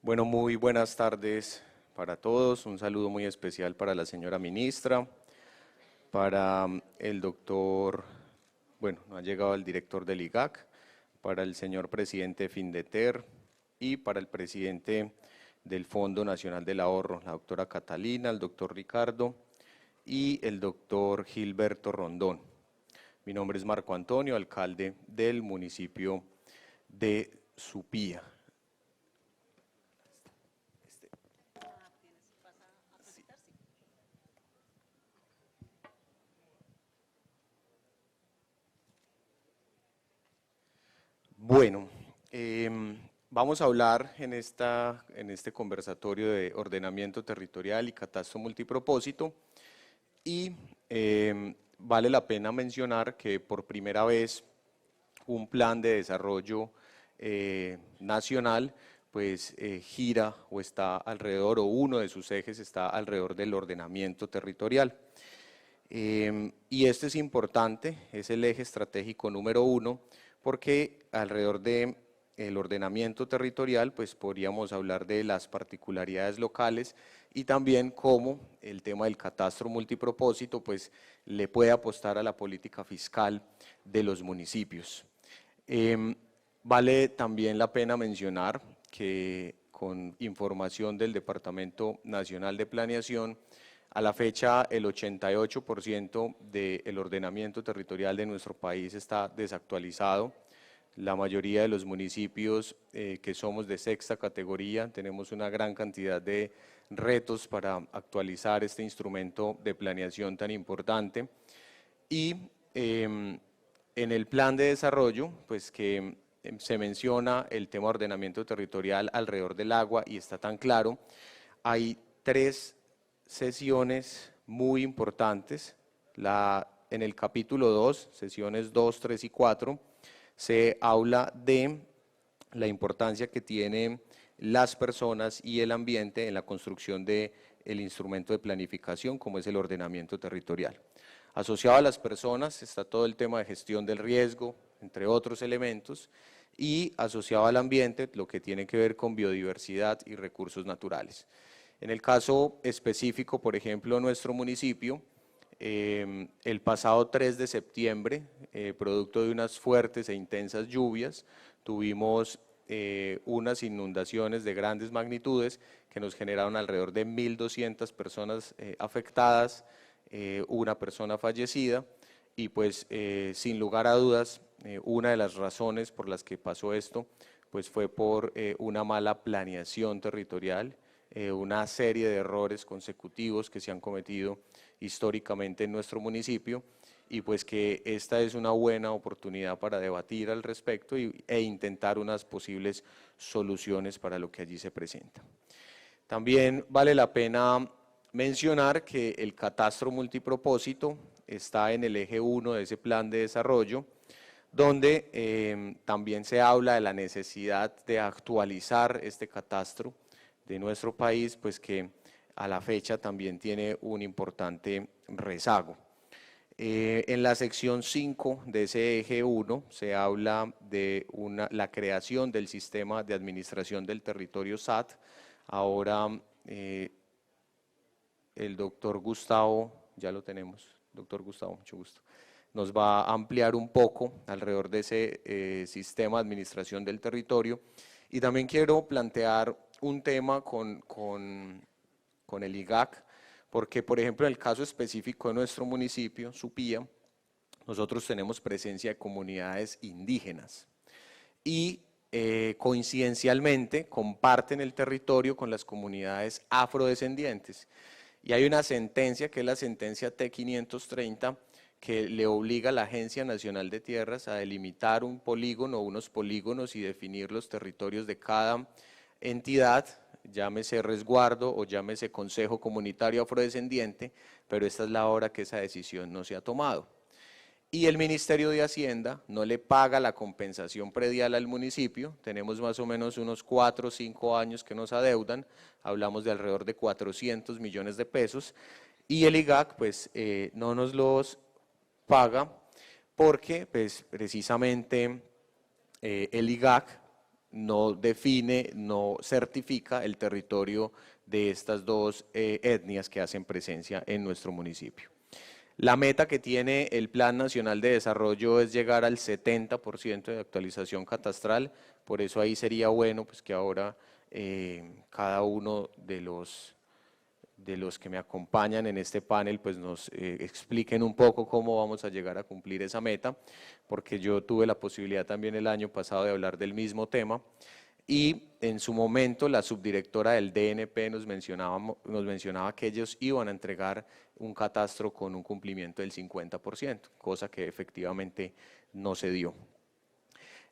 Bueno, muy buenas tardes para todos. Un saludo muy especial para la señora ministra, para el doctor, bueno, no ha llegado el director del IGAC, para el señor presidente Findeter y para el presidente del Fondo Nacional del Ahorro, la doctora Catalina, el doctor Ricardo y el doctor Gilberto Rondón. Mi nombre es Marco Antonio, alcalde del municipio de Supía. Bueno, vamos a hablar en este conversatorio de ordenamiento territorial y catastro multipropósito y vale la pena mencionar que por primera vez un plan de desarrollo nacional pues gira o está alrededor, o uno de sus ejes está alrededor del ordenamiento territorial. Y este es importante, es el eje estratégico número 1, porque alrededor del ordenamiento territorial pues podríamos hablar de las particularidades locales y también cómo el tema del catastro multipropósito pues le puede apostar a la política fiscal de los municipios. Vale también la pena mencionar que con información del Departamento Nacional de Planeación, a la fecha, el 88% del ordenamiento territorial de nuestro país está desactualizado. La mayoría de los municipios que somos de sexta categoría tenemos una gran cantidad de retos para actualizar este instrumento de planeación tan importante. Y en el plan de desarrollo, pues que se menciona el tema de ordenamiento territorial alrededor del agua y está tan claro, hay 3 sesiones muy importantes. En el capítulo 2, sesiones 2, 3 y 4, se habla de la importancia que tienen las personas y el ambiente en la construcción del instrumento de planificación como es el ordenamiento territorial. Asociado a las personas está todo el tema de gestión del riesgo, entre otros elementos, y asociado al ambiente lo que tiene que ver con biodiversidad y recursos naturales. En el caso específico, por ejemplo, nuestro municipio, el pasado 3 de septiembre, producto de unas fuertes e intensas lluvias, tuvimos unas inundaciones de grandes magnitudes que nos generaron alrededor de 1.200 personas afectadas, una persona fallecida y pues sin lugar a dudas una de las razones por las que pasó esto pues fue por una mala planeación territorial, una serie de errores consecutivos que se han cometido históricamente en nuestro municipio y pues que esta es una buena oportunidad para debatir al respecto e intentar unas posibles soluciones para lo que allí se presenta. También vale la pena mencionar que el catastro multipropósito está en el eje 1 de ese plan de desarrollo, donde también se habla de la necesidad de actualizar este catastro de nuestro país, pues que a la fecha también tiene un importante rezago. En la sección 5 de ese eje 1 se habla de la creación del sistema de administración del territorio SAT. Ahora el doctor Gustavo, ya lo tenemos, doctor Gustavo, mucho gusto, nos va a ampliar un poco alrededor de ese sistema de administración del territorio. Y también quiero plantear un tema con el IGAC, porque por ejemplo en el caso específico de nuestro municipio, Supía, nosotros tenemos presencia de comunidades indígenas y coincidencialmente comparten el territorio con las comunidades afrodescendientes. Y hay una sentencia que es la sentencia T530 que le obliga a la Agencia Nacional de Tierras a delimitar un polígono o unos polígonos y definir los territorios de cada entidad, llámese resguardo o llámese Consejo Comunitario Afrodescendiente, pero esta es la hora que esa decisión no se ha tomado. Y el Ministerio de Hacienda no le paga la compensación predial al municipio, tenemos más o menos unos 4 o 5 años que nos adeudan, hablamos de alrededor de 400 millones de pesos, y el IGAC pues no nos los paga porque pues precisamente el IGAC no define, no certifica el territorio de estas dos etnias que hacen presencia en nuestro municipio. La meta que tiene el Plan Nacional de Desarrollo es llegar al 70% de actualización catastral, por eso ahí sería bueno pues, que ahora cada uno de los que me acompañan en este panel pues nos expliquen un poco cómo vamos a llegar a cumplir esa meta, porque yo tuve la posibilidad también el año pasado de hablar del mismo tema y en su momento la subdirectora del DNP nos mencionaba que ellos iban a entregar un catastro con un cumplimiento del 50%, cosa que efectivamente no se dio.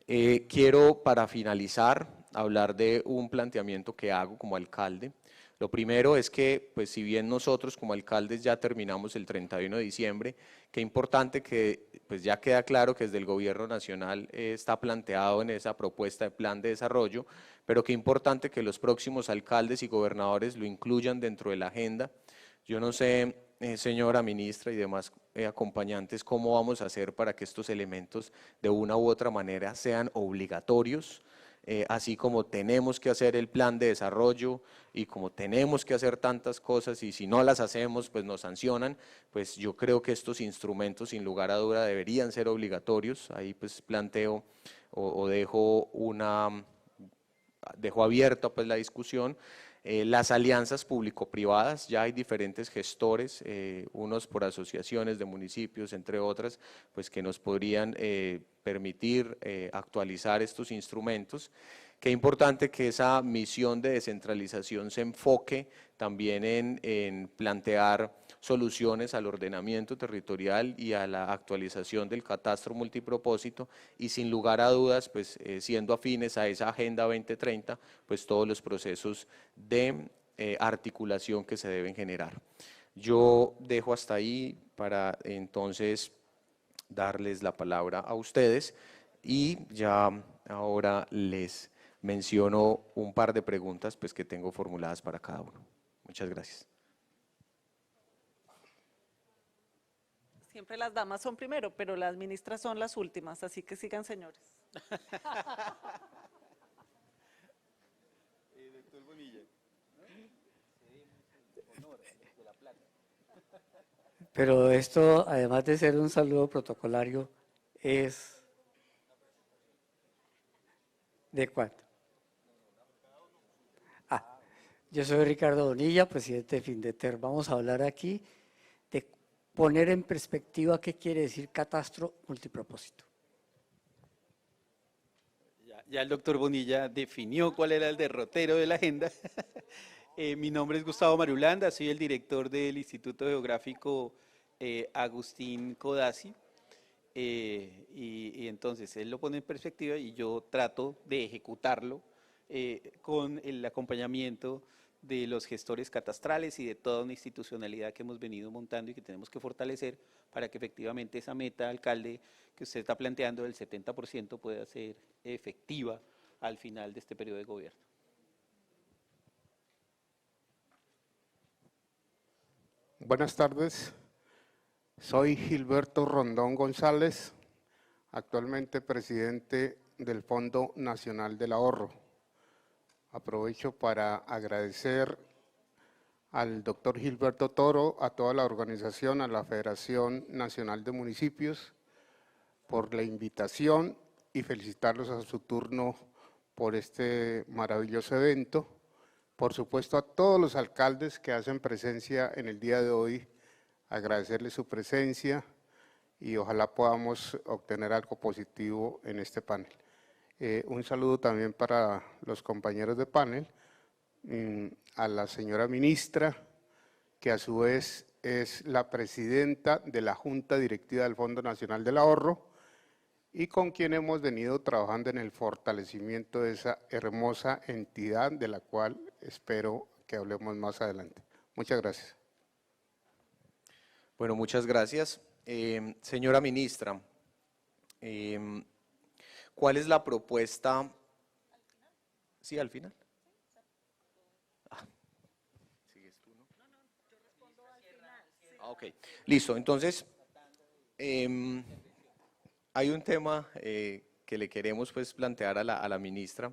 Quiero para finalizar hablar de un planteamiento que hago como alcalde. Lo primero es que, pues si bien nosotros como alcaldes ya terminamos el 31 de diciembre, qué importante que pues ya queda claro que desde el gobierno nacional está planteado en esa propuesta de plan de desarrollo, pero qué importante que los próximos alcaldes y gobernadores lo incluyan dentro de la agenda. Yo no sé, señora ministra y demás acompañantes, cómo vamos a hacer para que estos elementos de una u otra manera sean obligatorios, así como tenemos que hacer el plan de desarrollo y como tenemos que hacer tantas cosas y si no las hacemos pues nos sancionan, pues yo creo que estos instrumentos sin lugar a duda deberían ser obligatorios. Ahí pues planteo o dejo abierta pues la discusión. Las alianzas público-privadas, ya hay diferentes gestores, unos por asociaciones de municipios, entre otras, pues que nos podrían permitir actualizar estos instrumentos. Qué importante que esa misión de descentralización se enfoque también en plantear soluciones al ordenamiento territorial y a la actualización del catastro multipropósito y sin lugar a dudas, pues siendo afines a esa Agenda 2030, pues todos los procesos de articulación que se deben generar. Yo dejo hasta ahí para entonces darles la palabra a ustedes y ya ahora les menciono un par de preguntas pues, que tengo formuladas para cada uno. Muchas gracias. Siempre las damas son primero, pero las ministras son las últimas, así que sigan, señores. Doctor Bonilla. Pero esto, además de ser un saludo protocolario, es ¿de cuánto? Yo soy Ricardo Bonilla, presidente de Findeter. Vamos a hablar aquí de poner en perspectiva qué quiere decir catastro multipropósito. Ya el doctor Bonilla definió cuál era el derrotero de la agenda. Mi nombre es Gustavo Marulanda, soy el director del Instituto Geográfico Agustín Codazzi. Y entonces él lo pone en perspectiva y yo trato de ejecutarlo con el acompañamiento de los gestores catastrales y de toda una institucionalidad que hemos venido montando y que tenemos que fortalecer para que efectivamente esa meta, alcalde, que usted está planteando del 70% pueda ser efectiva al final de este periodo de gobierno. Buenas tardes, soy Gilberto Rondón González, actualmente presidente del Fondo Nacional del Ahorro. Aprovecho para agradecer al doctor Gilberto Toro, a toda la organización, a la Federación Nacional de Municipios, por la invitación y felicitarlos a su turno por este maravilloso evento. Por supuesto, a todos los alcaldes que hacen presencia en el día de hoy, agradecerles su presencia y ojalá podamos obtener algo positivo en este panel. Un saludo también para los compañeros de panel, a la señora ministra, que a su vez es la presidenta de la Junta Directiva del Fondo Nacional del Ahorro y con quien hemos venido trabajando en el fortalecimiento de esa hermosa entidad de la cual espero que hablemos más adelante. Muchas gracias. Bueno, muchas gracias. Señora ministra, ¿cuál es la propuesta? Sí, al final. ¿Sigues tú, no? No, yo respondo al final. Ok, listo. Entonces, hay un tema que le queremos pues plantear a la ministra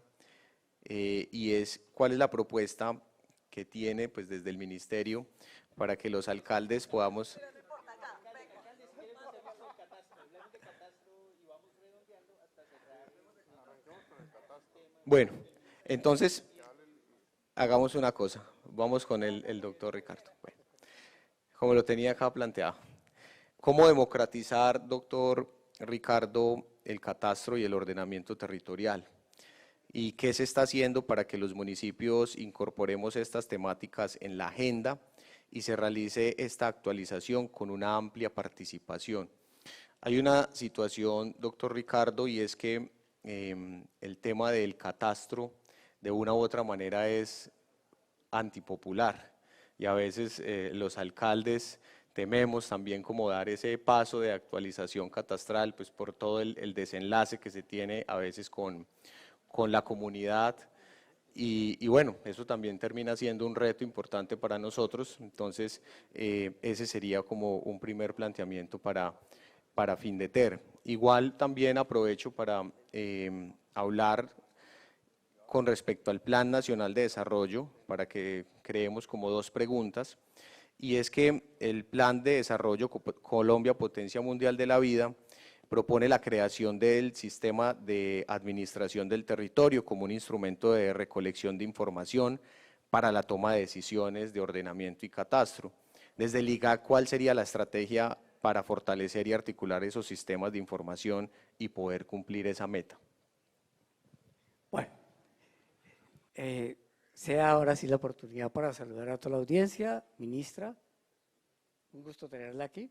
y es cuál es la propuesta que tiene pues desde el ministerio para que los alcaldes podamos... Bueno, entonces hagamos una cosa, vamos con el doctor Ricardo. Bueno, como lo tenía acá planteado, ¿cómo democratizar, doctor Ricardo, el catastro y el ordenamiento territorial? ¿Y qué se está haciendo para que los municipios incorporemos estas temáticas en la agenda y se realice esta actualización con una amplia participación? Hay una situación, doctor Ricardo, y es que el tema del catastro de una u otra manera es antipopular y a veces los alcaldes tememos también como dar ese paso de actualización catastral, pues por todo el desenlace que se tiene a veces con la comunidad y bueno, eso también termina siendo un reto importante para nosotros, entonces ese sería como un primer planteamiento para Findeter. Igual también aprovecho para hablar con respecto al Plan Nacional de Desarrollo, para que creemos como dos preguntas, y es que el Plan de Desarrollo Colombia Potencia Mundial de la Vida propone la creación del sistema de administración del territorio como un instrumento de recolección de información para la toma de decisiones de ordenamiento y catastro. Desde el IGAC, ¿cuál sería la estrategia para fortalecer y articular esos sistemas de información y poder cumplir esa meta? Bueno, sea ahora sí la oportunidad para saludar a toda la audiencia. Ministra, un gusto tenerla aquí.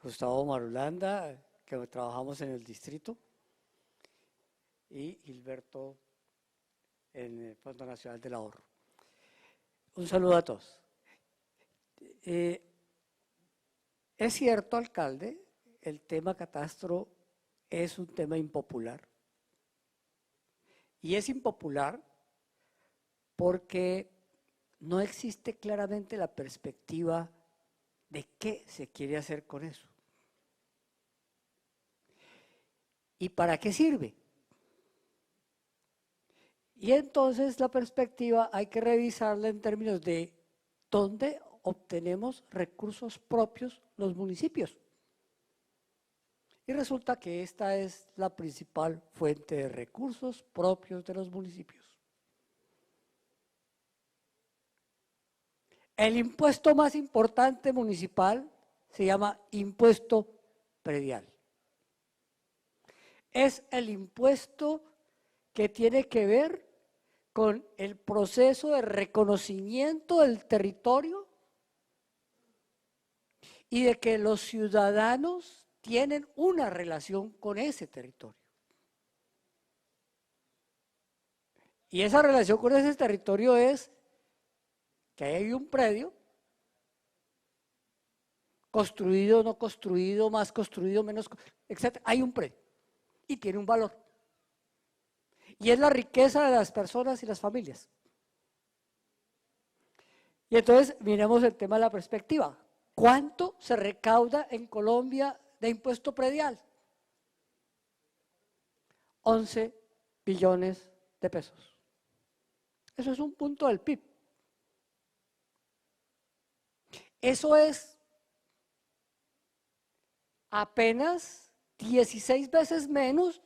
Gustavo Marulanda, que trabajamos en el distrito, y Gilberto en el Fondo Nacional del Ahorro. Un saludo a todos. Es cierto, alcalde, el tema catastro es un tema impopular. Y es impopular porque no existe claramente la perspectiva de qué se quiere hacer con eso. ¿Y para qué sirve? Y entonces la perspectiva hay que revisarla en términos de dónde obtenemos recursos propios los municipios. Y resulta que esta es la principal fuente de recursos propios de los municipios. El impuesto más importante municipal se llama impuesto predial. Es el impuesto que tiene que ver con el proceso de reconocimiento del territorio y de que los ciudadanos tienen una relación con ese territorio. Y esa relación con ese territorio es que hay un predio, construido, no construido, más construido, menos, etc. Hay un predio y tiene un valor. Y es la riqueza de las personas y las familias. Y entonces miremos el tema de la perspectiva. ¿Cuánto se recauda en Colombia de impuesto predial? 11 billones de pesos. Eso es un punto del PIB. Eso es apenas 16 veces menos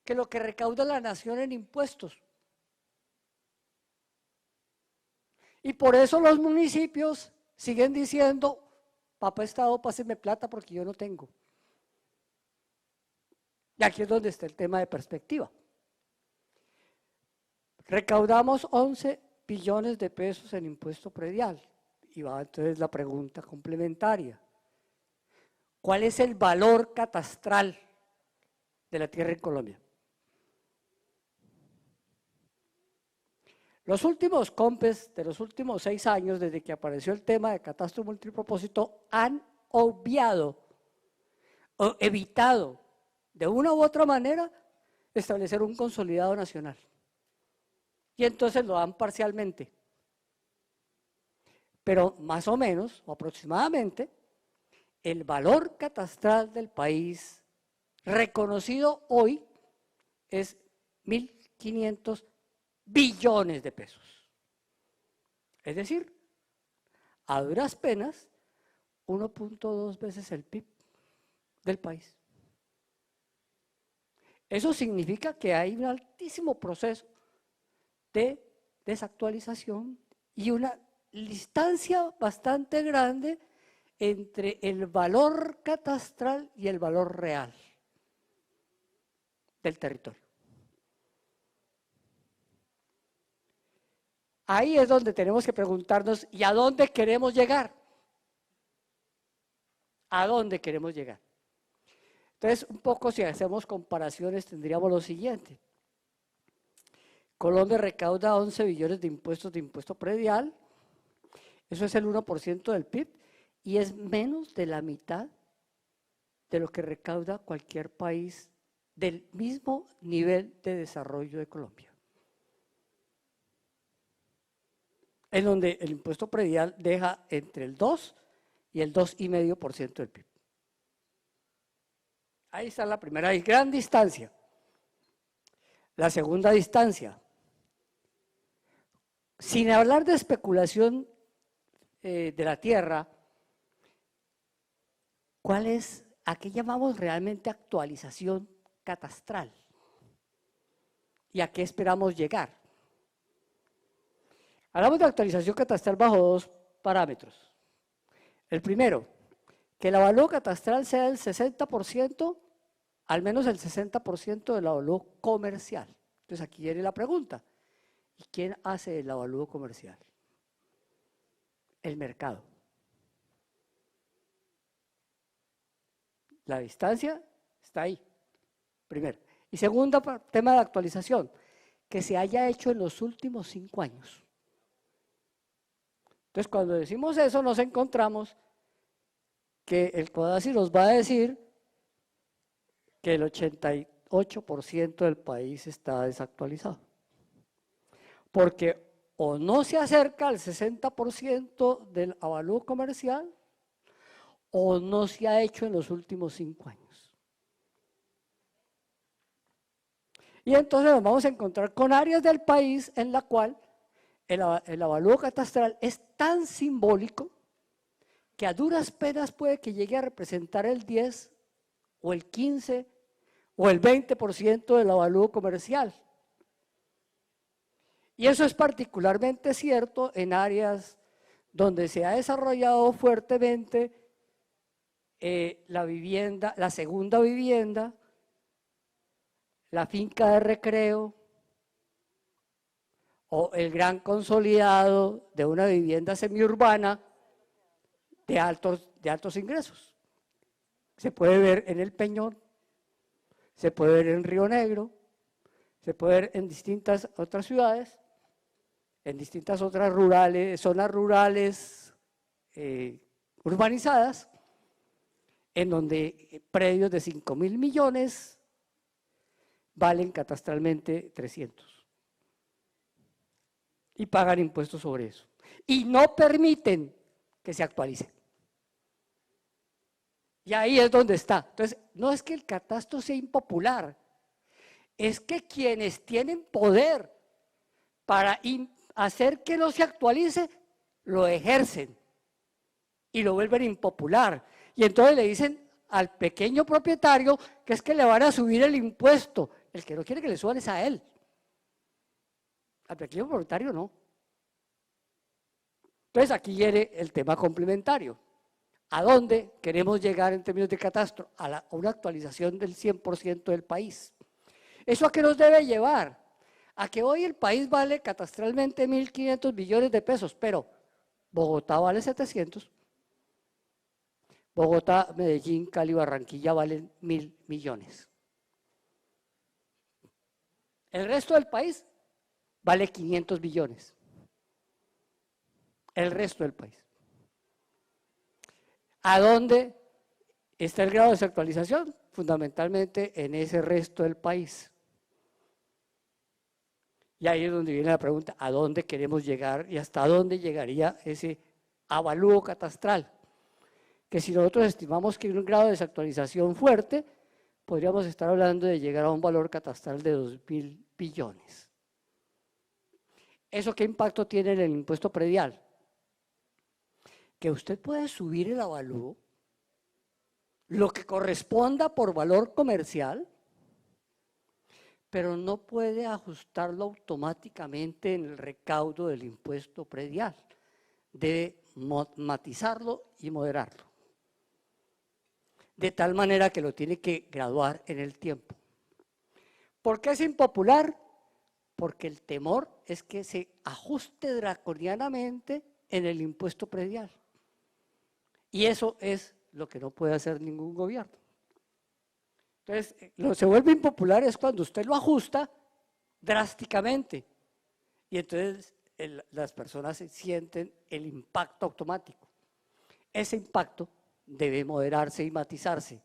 que lo que recauda la nación en impuestos. Y por eso los municipios siguen diciendo, papá Estado, páseme plata porque yo no tengo. Y aquí es donde está el tema de perspectiva. Recaudamos 11 billones de pesos en impuesto predial. Y va entonces la pregunta complementaria. ¿Cuál es el valor catastral de la tierra en Colombia? Los últimos COMPES de los últimos 6 años, desde que apareció el tema de catastro multipropósito, han obviado o evitado de una u otra manera establecer un consolidado nacional. Y entonces lo dan parcialmente. Pero más o menos, o aproximadamente, el valor catastral del país, reconocido hoy, es 1.500 billones de pesos. Es decir, a duras penas, 1.2 veces el PIB del país. Eso significa que hay un altísimo proceso de desactualización y una distancia bastante grande entre el valor catastral y el valor real del territorio. Ahí es donde tenemos que preguntarnos, ¿y a dónde queremos llegar? ¿A dónde queremos llegar? Entonces, un poco si hacemos comparaciones tendríamos lo siguiente. Colombia recauda 11 billones de impuesto predial, eso es el 1% del PIB y es menos de la mitad de lo que recauda cualquier país del mismo nivel de desarrollo de Colombia. En donde el impuesto predial deja entre el 2 y el 2,5% del PIB. Ahí está la primera gran distancia. La segunda distancia. Sin hablar de especulación de la tierra, ¿cuál es a qué llamamos realmente actualización catastral? ¿Y a qué esperamos llegar? Hablamos de actualización catastral bajo dos parámetros. El primero, que el avalúo catastral sea el 60%, al menos el 60% del avalúo comercial. Entonces aquí viene la pregunta, ¿y quién hace el avalúo comercial? El mercado. La distancia está ahí, primero. Y segundo tema de actualización, que se haya hecho en los últimos 5 años. Entonces, cuando decimos eso, nos encontramos que el CODACI nos va a decir que el 88% del país está desactualizado. Porque o no se acerca al 60% del avalúo comercial o no se ha hecho en los últimos 5 años. Y entonces nos vamos a encontrar con áreas del país en la cual el avalúo catastral es tan simbólico que a duras penas puede que llegue a representar el 10 o el 15 o el 20% del avalúo comercial. Y eso es particularmente cierto en áreas donde se ha desarrollado fuertemente la vivienda, la segunda vivienda, la finca de recreo o el gran consolidado de una vivienda semiurbana de altos ingresos. Se puede ver en El Peñón, se puede ver en Río Negro, se puede ver en distintas otras ciudades, en distintas otras zonas rurales urbanizadas, en donde predios de 5.000 millones valen catastralmente 300. Y pagan impuestos sobre eso. Y no permiten que se actualicen. Y ahí es donde está. Entonces, no es que el catastro sea impopular, es que quienes tienen poder para hacer que no se actualice, lo ejercen y lo vuelven impopular. Y entonces le dicen al pequeño propietario que es que le van a subir el impuesto. El que no quiere que le suban es a él. Al pequeño propietario no. Entonces aquí viene el tema complementario. ¿A dónde queremos llegar en términos de catastro? A una actualización del 100% del país. ¿Eso a qué nos debe llevar? A que hoy el país vale catastralmente 1.500 billones de pesos, pero Bogotá vale 700. Bogotá, Medellín, Cali, Barranquilla valen 1.000 millones. El resto del país vale 500 billones. El resto del país. ¿A dónde está el grado de desactualización? Fundamentalmente en ese resto del país. Y ahí es donde viene la pregunta, ¿a dónde queremos llegar y hasta dónde llegaría ese avalúo catastral? Que si nosotros estimamos que hay un grado de desactualización fuerte, podríamos estar hablando de llegar a un valor catastral de 2.000 billones. ¿Eso qué impacto tiene en el impuesto predial? Que usted puede subir el avalúo, lo que corresponda por valor comercial, pero no puede ajustarlo automáticamente en el recaudo del impuesto predial. Debe matizarlo y moderarlo, de tal manera que lo tiene que graduar en el tiempo. ¿Por qué es impopular? Porque el temor es que se ajuste draconianamente en el impuesto predial. Y eso es lo que no puede hacer ningún gobierno. Entonces, lo que se vuelve impopular es cuando usted lo ajusta drásticamente. Y entonces las personas sienten el impacto automático. Ese impacto debe moderarse y matizarse.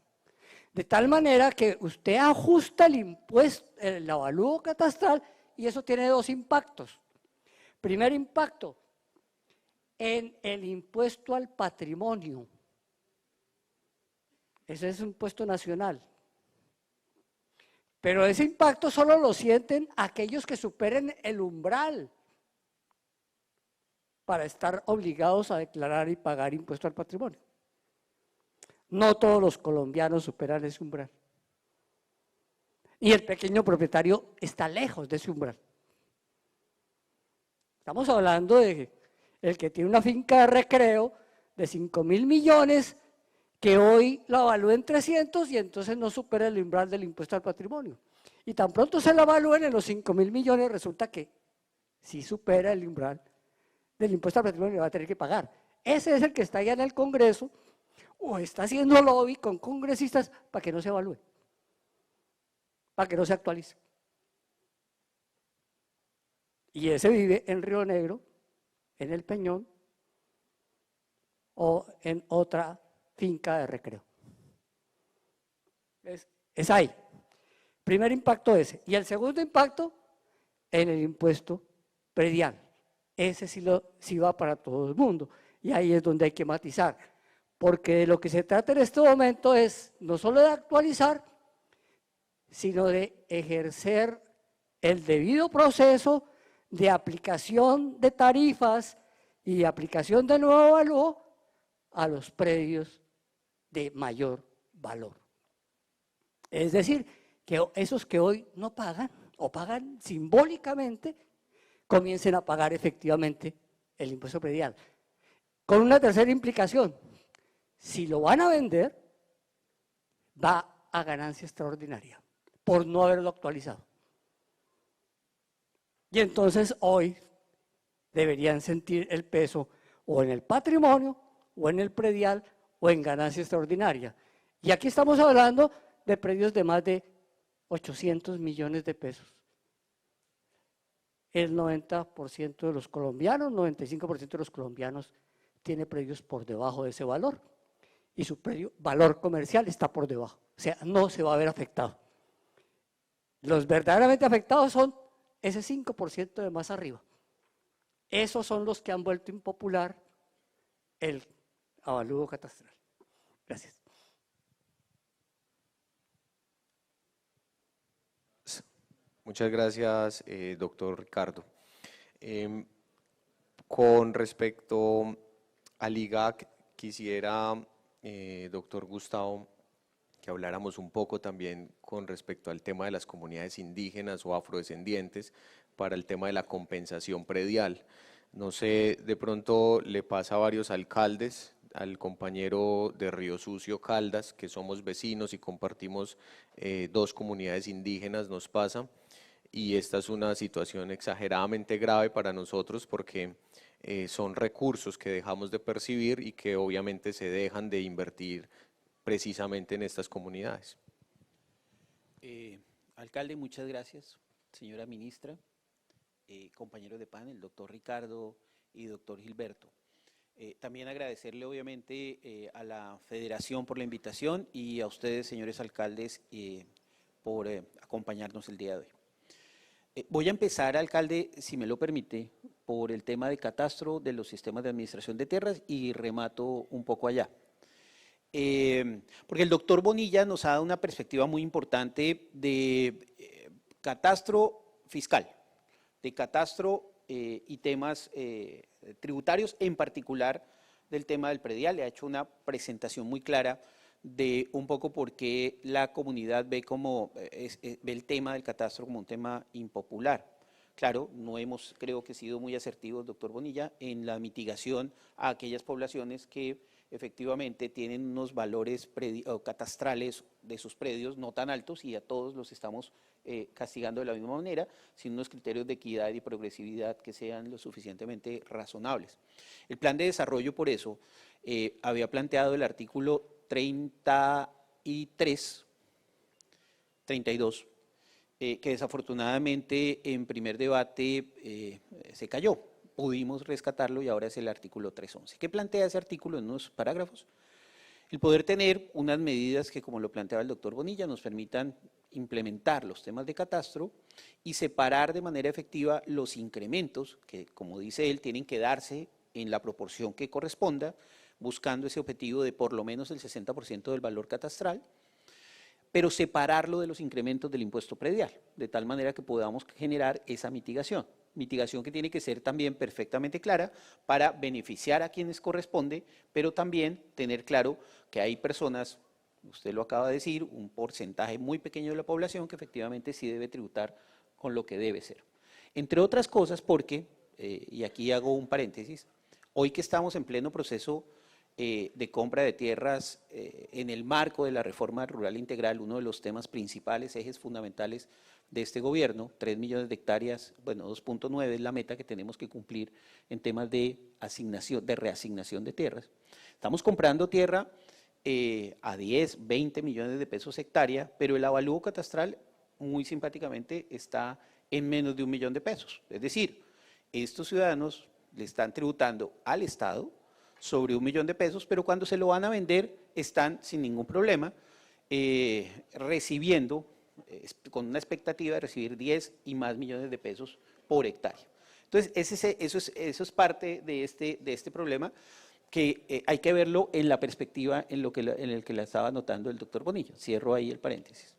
De tal manera que usted ajusta el impuesto, el avalúo catastral, y eso tiene dos impactos. Primer impacto, en el impuesto al patrimonio. Ese es un impuesto nacional. Pero ese impacto solo lo sienten aquellos que superen el umbral para estar obligados a declarar y pagar impuesto al patrimonio. No todos los colombianos superan ese umbral. Y el pequeño propietario está lejos de ese umbral. Estamos hablando de el que tiene una finca de recreo de 5.000 millones, que hoy la evalúa en 300 y entonces no supera el umbral del impuesto al patrimonio. Y tan pronto se la evalúen en los 5.000 millones, resulta que sí supera el umbral del impuesto al patrimonio y va a tener que pagar. Ese es el que está allá en el Congreso o está haciendo lobby con congresistas para que no se evalúe, para que no se actualice. Y ese vive en Río Negro, en El Peñón o en otra finca de recreo. Es ahí. Primer impacto ese. Y el segundo impacto en el impuesto predial. Ese sí va para todo el mundo. Y ahí es donde hay que matizar. Porque de lo que se trata en este momento es no solo de actualizar, sino de ejercer el debido proceso de aplicación de tarifas y aplicación de nuevo avalúo a los predios de mayor valor. Es decir, que esos que hoy no pagan o pagan simbólicamente, comiencen a pagar efectivamente el impuesto predial. Con una tercera implicación, si lo van a vender, va a ganancia extraordinaria por no haberlo actualizado. Y entonces hoy deberían sentir el peso o en el patrimonio, o en el predial, o en ganancia extraordinaria. Y aquí estamos hablando de predios de más de 800 millones de pesos. El 90% de los colombianos, 95% de los colombianos tiene predios por debajo de ese valor. Y su valor comercial está por debajo. O sea, no se va a ver afectado. Los verdaderamente afectados son ese 5% de más arriba. Esos son los que han vuelto impopular el avalúo catastral. Gracias. Muchas gracias, doctor Ricardo. Con respecto al IGAC, quisiera, doctor Gustavo, que habláramos un poco también con respecto al tema de las comunidades indígenas o afrodescendientes para el tema de la compensación predial. No sé, de pronto le pasa a varios alcaldes, al compañero de Río Sucio, Caldas, que somos vecinos y compartimos dos comunidades indígenas, nos pasa, y esta es una situación exageradamente grave para nosotros porque son recursos que dejamos de percibir y que obviamente se dejan de invertir precisamente en estas comunidades. Alcalde, muchas gracias. Señora ministra, compañeros de panel, doctor Ricardo y doctor Gilberto. También agradecerle obviamente a la Federación por la invitación y a ustedes, señores alcaldes, por acompañarnos el día de hoy. Voy a empezar, alcalde, si me lo permite, por el tema de catastro de los sistemas de administración de tierras y remato un poco allá. Porque el doctor Bonilla nos ha dado una perspectiva muy importante de catastro fiscal, de catastro y temas tributarios, en particular del tema del predial. Le ha hecho una presentación muy clara de un poco por qué la comunidad ve el tema del catastro como un tema impopular. Claro, no hemos, creo que, sido muy asertivos, doctor Bonilla, en la mitigación a aquellas poblaciones que efectivamente tienen unos valores catastrales de sus predios no tan altos, y a todos los estamos castigando de la misma manera, sin unos criterios de equidad y progresividad que sean lo suficientemente razonables. El plan de desarrollo, por eso, había planteado el artículo 32, que desafortunadamente en primer debate se cayó. Pudimos rescatarlo y ahora es el artículo 311. ¿Qué plantea ese artículo en unos parágrafos? El poder tener unas medidas que, como lo planteaba el doctor Bonilla, nos permitan implementar los temas de catastro y separar de manera efectiva los incrementos que, como dice él, tienen que darse en la proporción que corresponda, buscando ese objetivo de por lo menos el 60% del valor catastral, pero separarlo de los incrementos del impuesto predial, de tal manera que podamos generar esa mitigación que tiene que ser también perfectamente clara para beneficiar a quienes corresponde, pero también tener claro que hay personas, usted lo acaba de decir, un porcentaje muy pequeño de la población que efectivamente sí debe tributar con lo que debe ser. Entre otras cosas porque, y aquí hago un paréntesis, hoy que estamos en pleno proceso de compra de tierras en el marco de la reforma rural integral, uno de los temas principales, ejes fundamentales de este gobierno, 3 millones de hectáreas, bueno, 2.9 es la meta que tenemos que cumplir en temas de asignación, de reasignación de tierras. Estamos comprando tierra a 10, 20 millones de pesos hectárea, pero el avalúo catastral, muy simpáticamente, está en menos de 1 millón de pesos. Es decir, estos ciudadanos le están tributando al Estado sobre 1 millón de pesos, pero cuando se lo van a vender están sin ningún problema recibiendo, con una expectativa de recibir 10 y más millones de pesos por hectárea. Entonces, eso es parte de este problema que hay que verlo en la perspectiva en el que la estaba anotando el doctor Bonilla. Cierro ahí el paréntesis.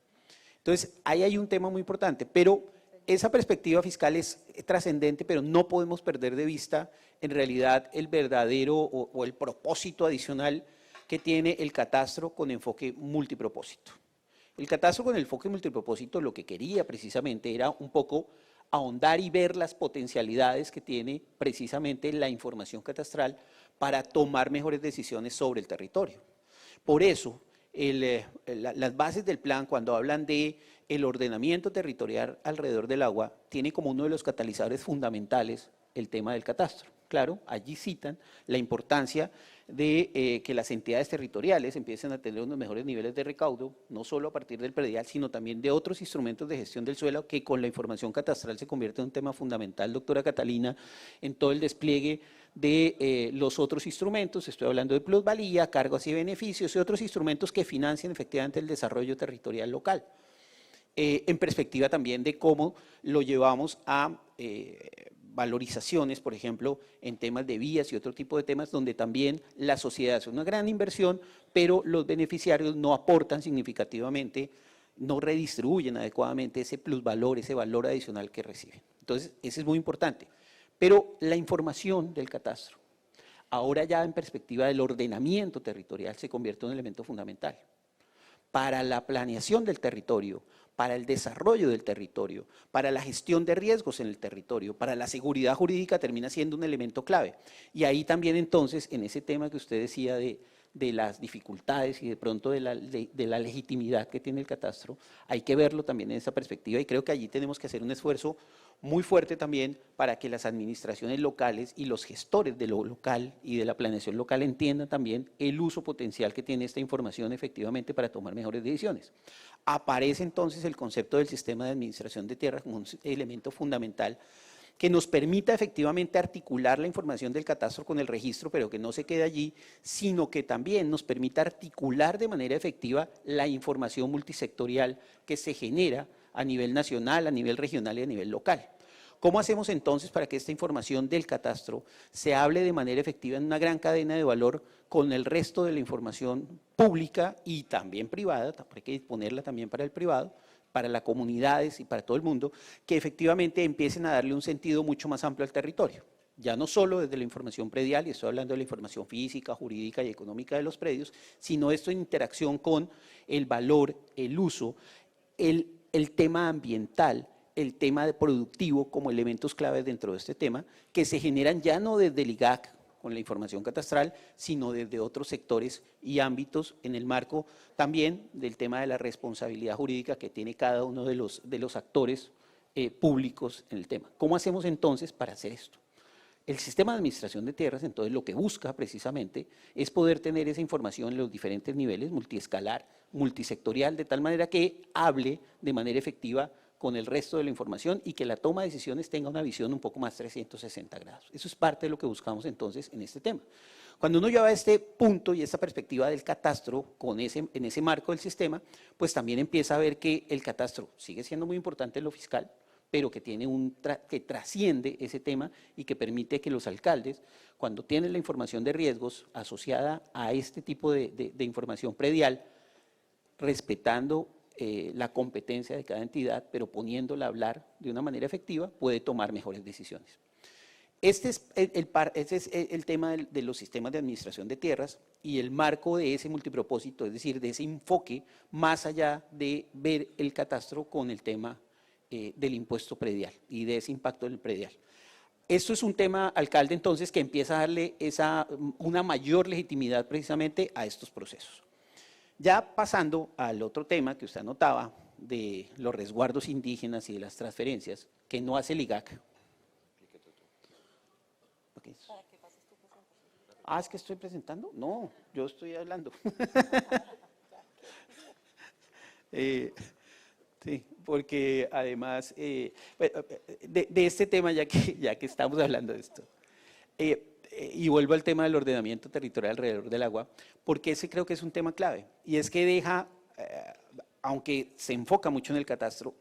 Entonces, ahí hay un tema muy importante, pero esa perspectiva fiscal es trascendente, pero no podemos perder de vista en realidad el verdadero o el propósito adicional que tiene el catastro con enfoque multipropósito. El catastro con enfoque multipropósito lo que quería precisamente era un poco ahondar y ver las potencialidades que tiene precisamente la información catastral para tomar mejores decisiones sobre el territorio. Por eso, las bases del plan, cuando hablan de el ordenamiento territorial alrededor del agua, tiene como uno de los catalizadores fundamentales el tema del catastro. Claro, allí citan la importancia de que las entidades territoriales empiecen a tener unos mejores niveles de recaudo, no solo a partir del predial, sino también de otros instrumentos de gestión del suelo, que con la información catastral se convierte en un tema fundamental, doctora Catalina, en todo el despliegue de los otros instrumentos. Estoy hablando de plusvalía, cargos y beneficios y otros instrumentos que financian efectivamente el desarrollo territorial local. En perspectiva también de cómo lo llevamos a valorizaciones, por ejemplo, en temas de vías y otro tipo de temas donde también la sociedad hace una gran inversión, pero los beneficiarios no aportan significativamente, no redistribuyen adecuadamente ese plusvalor, ese valor adicional que reciben. Entonces, eso es muy importante. Pero la información del catastro, ahora ya en perspectiva del ordenamiento territorial, se convierte en un elemento fundamental para la planeación del territorio, para el desarrollo del territorio, para la gestión de riesgos en el territorio, para la seguridad jurídica, termina siendo un elemento clave. Y ahí también entonces, en ese tema que usted decía de las dificultades y de pronto de la legitimidad que tiene el catastro, hay que verlo también en esa perspectiva, y creo que allí tenemos que hacer un esfuerzo muy fuerte también para que las administraciones locales y los gestores de lo local y de la planeación local entiendan también el uso potencial que tiene esta información efectivamente para tomar mejores decisiones. Aparece entonces el concepto del sistema de administración de tierras como un elemento fundamental que nos permita efectivamente articular la información del catastro con el registro, pero que no se quede allí, sino que también nos permita articular de manera efectiva la información multisectorial que se genera a nivel nacional, a nivel regional y a nivel local. ¿Cómo hacemos entonces para que esta información del catastro se hable de manera efectiva en una gran cadena de valor con el resto de la información pública y también privada, hay que disponerla también para el privado, para las comunidades y para todo el mundo, que efectivamente empiecen a darle un sentido mucho más amplio al territorio. Ya no solo desde la información predial, y estoy hablando de la información física, jurídica y económica de los predios, sino esto en interacción con el valor, el uso, el tema ambiental, el tema de productivo como elementos claves dentro de este tema, que se generan ya no desde el IGAC, con la información catastral, sino desde otros sectores y ámbitos en el marco también del tema de la responsabilidad jurídica que tiene cada uno de los actores públicos en el tema. ¿Cómo hacemos entonces para hacer esto? El sistema de administración de tierras, entonces, lo que busca precisamente es poder tener esa información en los diferentes niveles, multiescalar, multisectorial, de tal manera que hable de manera efectiva con el resto de la información y que la toma de decisiones tenga una visión un poco más 360 grados. Eso es parte de lo que buscamos entonces en este tema. Cuando uno lleva este punto y esta perspectiva del catastro en ese marco del sistema, pues también empieza a ver que el catastro sigue siendo muy importante en lo fiscal, pero que tiene que trasciende ese tema y que permite que los alcaldes, cuando tienen la información de riesgos asociada a este tipo de información predial, respetando la competencia de cada entidad, pero poniéndola a hablar de una manera efectiva, puede tomar mejores decisiones. Este es el tema de los sistemas de administración de tierras y el marco de ese multipropósito, es decir, de ese enfoque más allá de ver el catastro con el tema del impuesto predial y de ese impacto del predial. Esto es un tema, alcalde, entonces, que empieza a darle una mayor legitimidad precisamente a estos procesos. Ya pasando al otro tema que usted anotaba, de los resguardos indígenas y de las transferencias, que no hace el IGAC. Ah, ¿es que estoy presentando? No, yo estoy hablando. Sí, porque además, de este tema, ya que estamos hablando de esto, y vuelvo al tema del ordenamiento territorial alrededor del agua, porque ese creo que es un tema clave, y es que deja, aunque se enfoca mucho en el catastro,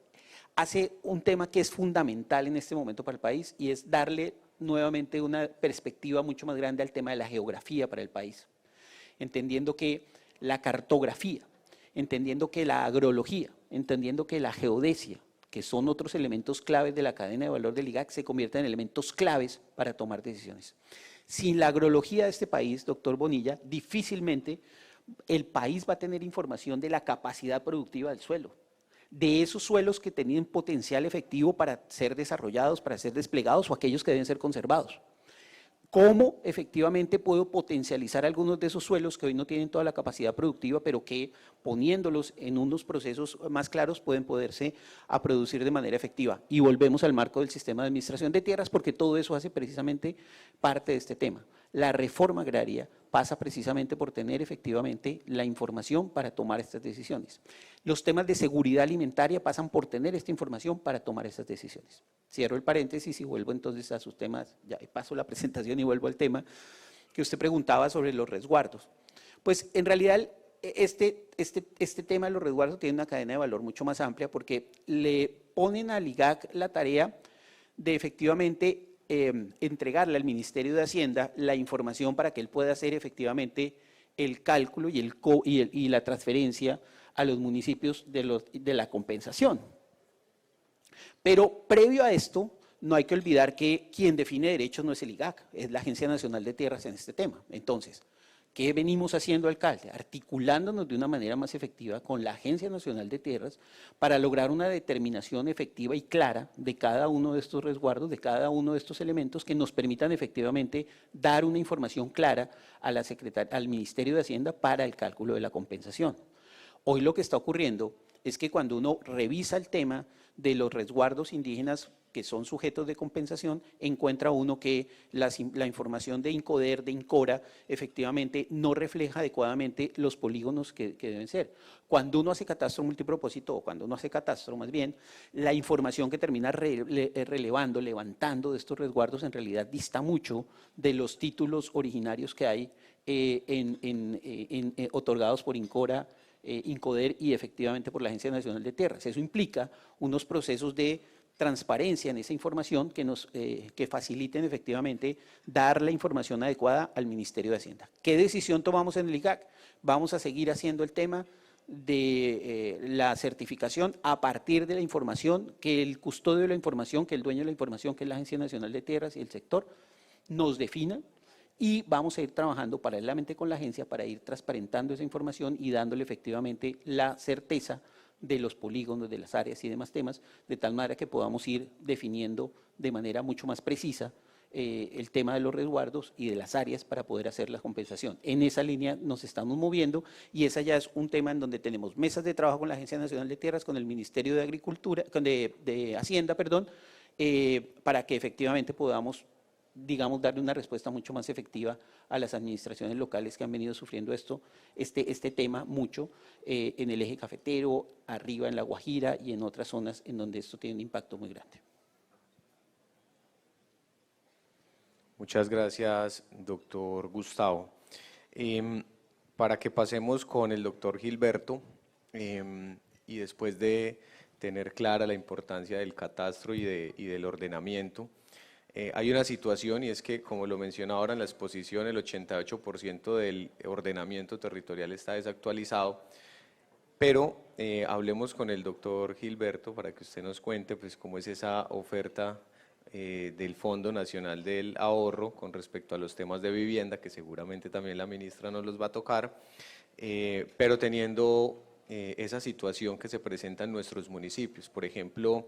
hace un tema que es fundamental en este momento para el país, y es darle nuevamente una perspectiva mucho más grande al tema de la geografía para el país, entendiendo que la cartografía, entendiendo que la agrología, entendiendo que la geodesia, que son otros elementos claves de la cadena de valor del IGAC, se convierten en elementos claves para tomar decisiones. Sin la agrología de este país, doctor Bonilla, difícilmente el país va a tener información de la capacidad productiva del suelo, de esos suelos que tienen potencial efectivo para ser desarrollados, para ser desplegados o aquellos que deben ser conservados. ¿Cómo efectivamente puedo potencializar algunos de esos suelos que hoy no tienen toda la capacidad productiva, pero que poniéndolos en unos procesos más claros pueden poderse a producir de manera efectiva? Y volvemos al marco del sistema de administración de tierras, porque todo eso hace precisamente parte de este tema. La reforma agraria pasa precisamente por tener efectivamente la información para tomar estas decisiones. Los temas de seguridad alimentaria pasan por tener esta información para tomar estas decisiones. Cierro el paréntesis y vuelvo entonces a sus temas, ya paso la presentación y vuelvo al tema que usted preguntaba sobre los resguardos. Pues en realidad este tema de los resguardos tiene una cadena de valor mucho más amplia porque le ponen al IGAC la tarea de efectivamente entregarle al Ministerio de Hacienda la información para que él pueda hacer efectivamente el cálculo y la transferencia a los municipios de la compensación. Pero previo a esto, no hay que olvidar que quien define derechos no es el IGAC, es la Agencia Nacional de Tierras en este tema. Entonces, ¿qué venimos haciendo, alcalde? Articulándonos de una manera más efectiva con la Agencia Nacional de Tierras para lograr una determinación efectiva y clara de cada uno de estos resguardos, de cada uno de estos elementos que nos permitan efectivamente dar una información clara a al Ministerio de Hacienda para el cálculo de la compensación. Hoy lo que está ocurriendo es que cuando uno revisa el tema de los resguardos indígenas que son sujetos de compensación, encuentra uno que la información de INCODER, de INCORA, efectivamente no refleja adecuadamente los polígonos que deben ser. Cuando uno hace catastro multipropósito, o cuando uno hace catastro más bien, la información que termina levantando de estos resguardos en realidad dista mucho de los títulos originarios que hay otorgados por INCORA, INCODER y efectivamente por la Agencia Nacional de Tierras. Eso implica unos procesos de transparencia en esa información que faciliten efectivamente dar la información adecuada al Ministerio de Hacienda. ¿Qué decisión tomamos en el IGAC? Vamos a seguir haciendo el tema de la certificación a partir de la información que el custodio de la información, que el dueño de la información, que es la Agencia Nacional de Tierras y el sector, nos defina, y vamos a ir trabajando paralelamente con la agencia para ir transparentando esa información y dándole efectivamente la certeza de los polígonos, de las áreas y demás temas, de tal manera que podamos ir definiendo de manera mucho más precisa el tema de los resguardos y de las áreas para poder hacer la compensación. En esa línea nos estamos moviendo, y esa ya es un tema en donde tenemos mesas de trabajo con la Agencia Nacional de Tierras, con el Ministerio de Agricultura, de Hacienda, perdón, para que efectivamente podamos, digamos, darle una respuesta mucho más efectiva a las administraciones locales que han venido sufriendo este tema mucho en el eje cafetero, arriba en La Guajira y en otras zonas en donde esto tiene un impacto muy grande. Muchas gracias, doctor Gustavo. Para que pasemos con el doctor Gilberto, y después de tener clara la importancia del catastro y del ordenamiento, hay una situación, y es que, como lo menciona ahora en la exposición, el 88% del ordenamiento territorial está desactualizado, pero hablemos con el doctor Gilberto para que usted nos cuente pues, cómo es esa oferta del Fondo Nacional del Ahorro con respecto a los temas de vivienda, que seguramente también la ministra nos los va a tocar, pero teniendo esa situación que se presenta en nuestros municipios. Por ejemplo,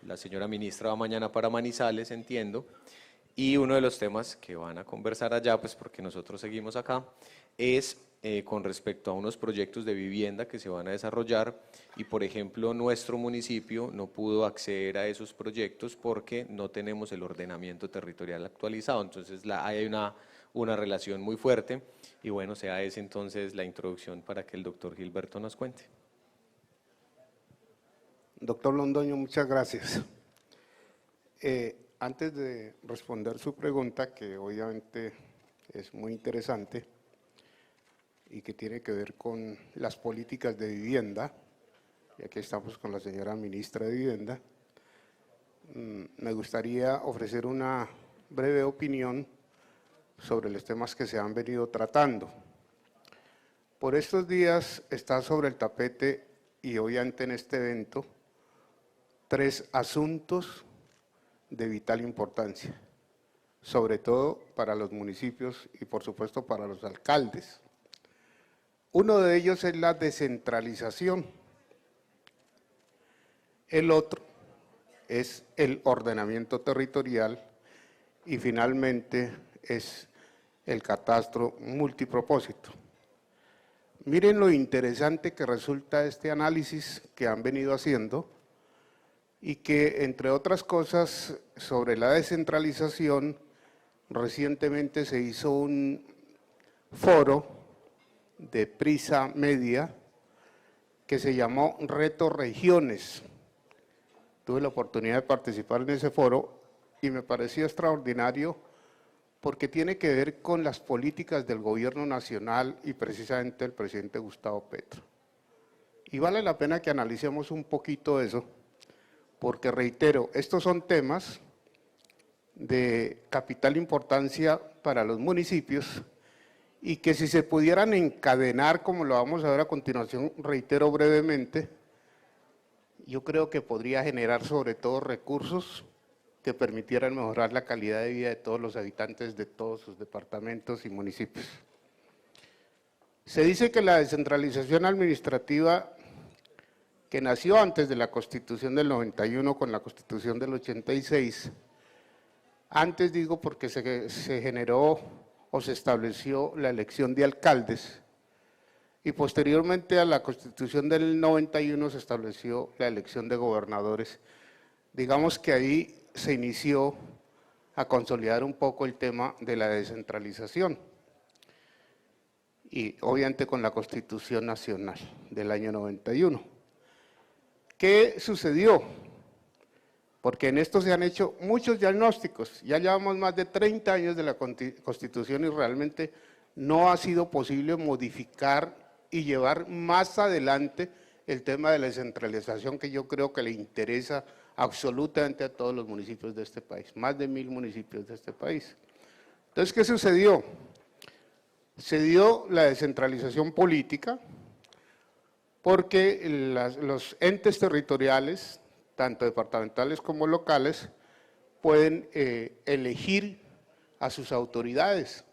la señora ministra va mañana para Manizales, entiendo, y uno de los temas que van a conversar allá, pues porque nosotros seguimos acá, es con respecto a unos proyectos de vivienda que se van a desarrollar, y por ejemplo nuestro municipio no pudo acceder a esos proyectos porque no tenemos el ordenamiento territorial actualizado. Entonces hay una relación muy fuerte, y bueno, sea esa entonces la introducción para que el doctor Gilberto nos cuente. Doctor Londoño, muchas gracias. Antes de responder su pregunta, que obviamente es muy interesante y que tiene que ver con las políticas de vivienda, y aquí estamos con la señora ministra de Vivienda, me gustaría ofrecer una breve opinión sobre los temas que se han venido tratando. Por estos días está sobre el tapete, y obviamente en este evento, 3 asuntos de vital importancia, sobre todo para los municipios y por supuesto para los alcaldes. Uno de ellos es la descentralización, el otro es el ordenamiento territorial, y finalmente es el catastro multipropósito. Miren lo interesante que resulta este análisis que han venido haciendo, y que, entre otras cosas, sobre la descentralización, recientemente se hizo un foro de Prisa Media que se llamó Reto Regiones. Tuve la oportunidad de participar en ese foro y me pareció extraordinario porque tiene que ver con las políticas del gobierno nacional y precisamente el presidente Gustavo Petro. Y vale la pena que analicemos un poquito eso, porque reitero, estos son temas de capital importancia para los municipios, y que si se pudieran encadenar, como lo vamos a ver a continuación, reitero brevemente, yo creo que podría generar sobre todo recursos que permitieran mejorar la calidad de vida de todos los habitantes de todos sus departamentos y municipios. Se dice que la descentralización administrativa, que nació antes de la Constitución del 91 con la Constitución del 86, antes digo porque se generó o se estableció la elección de alcaldes, y posteriormente a la Constitución del 91 se estableció la elección de gobernadores. Digamos que ahí se inició a consolidar un poco el tema de la descentralización, y obviamente con la Constitución Nacional del año 91. ¿Qué sucedió? Porque en esto se han hecho muchos diagnósticos, ya llevamos más de 30 años de la Constitución y realmente no ha sido posible modificar y llevar más adelante el tema de la descentralización, que yo creo que le interesa absolutamente a todos los municipios de este país, más de 1000 municipios de este país. Entonces, ¿qué sucedió? Se dio la descentralización política porque los entes territoriales, tanto departamentales como locales, pueden elegir a sus autoridades,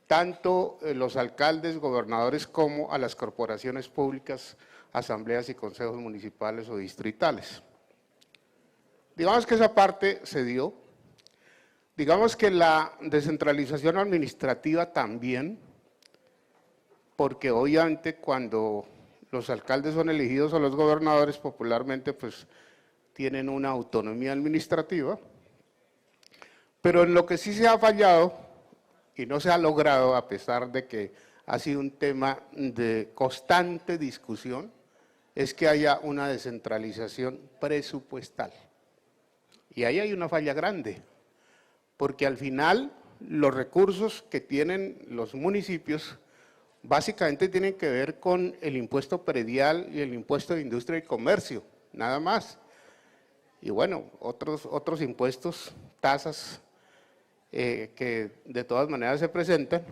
tanto los alcaldes, gobernadores, como a las corporaciones públicas, asambleas y consejos municipales o distritales. Digamos que esa parte se dio. Digamos que la descentralización administrativa también, porque obviamente cuando los alcaldes son elegidos o los gobernadores popularmente pues tienen una autonomía administrativa, pero en lo que sí se ha fallado y no se ha logrado, a pesar de que ha sido un tema de constante discusión, es que haya una descentralización presupuestal. Y ahí hay una falla grande, porque al final los recursos que tienen los municipios básicamente tienen que ver con el impuesto predial y el impuesto de industria y comercio, nada más. Y bueno, otros impuestos, tasas, que de todas maneras se presentan,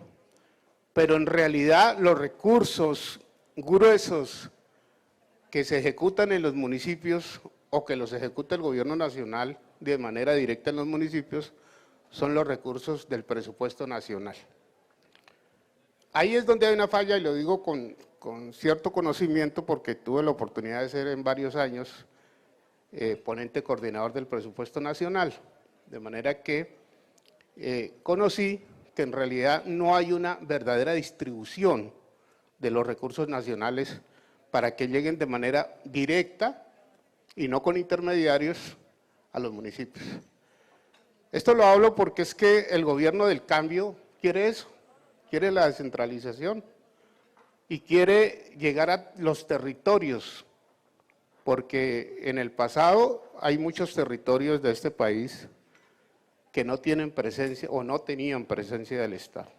pero en realidad los recursos gruesos que se ejecutan en los municipios o que los ejecuta el gobierno nacional de manera directa en los municipios son los recursos del presupuesto nacional. Ahí es donde hay una falla y lo digo con cierto conocimiento porque tuve la oportunidad de ser en varios años ponente coordinador del presupuesto nacional, de manera que conocí que en realidad no hay una verdadera distribución de los recursos nacionales para que lleguen de manera directa y no con intermediarios a los municipios. Esto lo hablo porque es que el gobierno del cambio quiere eso, quiere la descentralización y quiere llegar a los territorios, porque en el pasado hay muchos territorios de este país que no tienen presencia o no tenían presencia del Estado.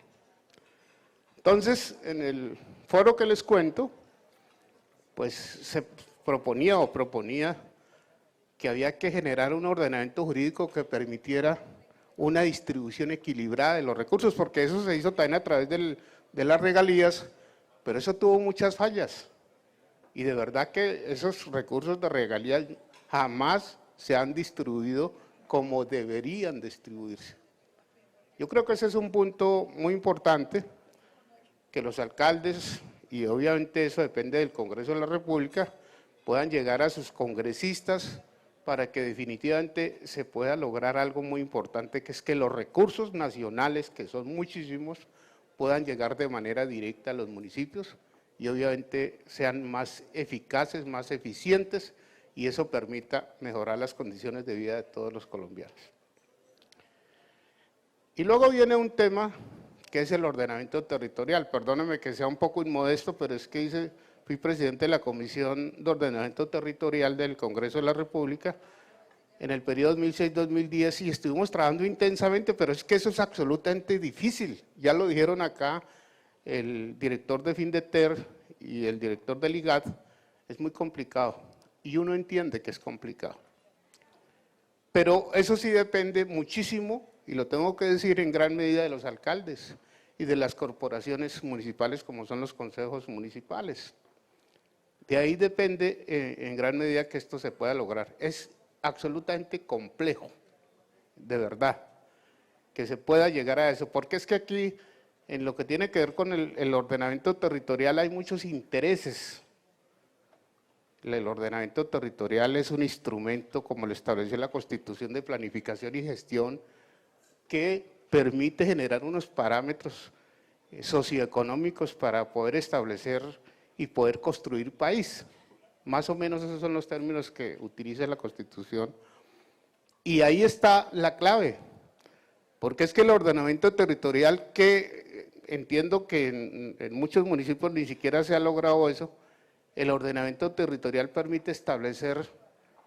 Entonces, en el foro que les cuento, pues se proponía que había que generar un ordenamiento jurídico que permitiera una distribución equilibrada de los recursos, porque eso se hizo también a través de las regalías, pero eso tuvo muchas fallas. Y de verdad que esos recursos de regalías jamás se han distribuido como deberían distribuirse. Yo creo que ese es un punto muy importante, que los alcaldes, y obviamente eso depende del Congreso de la República, puedan llegar a sus congresistas para que definitivamente se pueda lograr algo muy importante, que es que los recursos nacionales, que son muchísimos, puedan llegar de manera directa a los municipios y obviamente sean más eficaces, más eficientes, y eso permita mejorar las condiciones de vida de todos los colombianos. Y luego viene un tema que es el ordenamiento territorial. Perdónenme que sea un poco inmodesto, pero es que fui presidente de la Comisión de Ordenamiento Territorial del Congreso de la República en el periodo 2006-2010 y estuvimos trabajando intensamente, pero es que eso es absolutamente difícil. Ya lo dijeron acá el director de Findeter y el director del IGAD, es muy complicado y uno entiende que es complicado. Pero eso sí depende muchísimo, y lo tengo que decir en gran medida, de los alcaldes y de las corporaciones municipales como son los consejos municipales. De ahí depende en gran medida que esto se pueda lograr. Es absolutamente complejo, de verdad, que se pueda llegar a eso, porque es que aquí, en lo que tiene que ver con el ordenamiento territorial, hay muchos intereses. El ordenamiento territorial es un instrumento, como lo estableció la Constitución, de planificación y gestión, que permite generar unos parámetros socioeconómicos para poder establecer y poder construir país. Más o menos esos son los términos que utiliza la Constitución. Y ahí está la clave, porque es que el ordenamiento territorial, que entiendo que en muchos municipios ni siquiera se ha logrado eso, el ordenamiento territorial permite establecer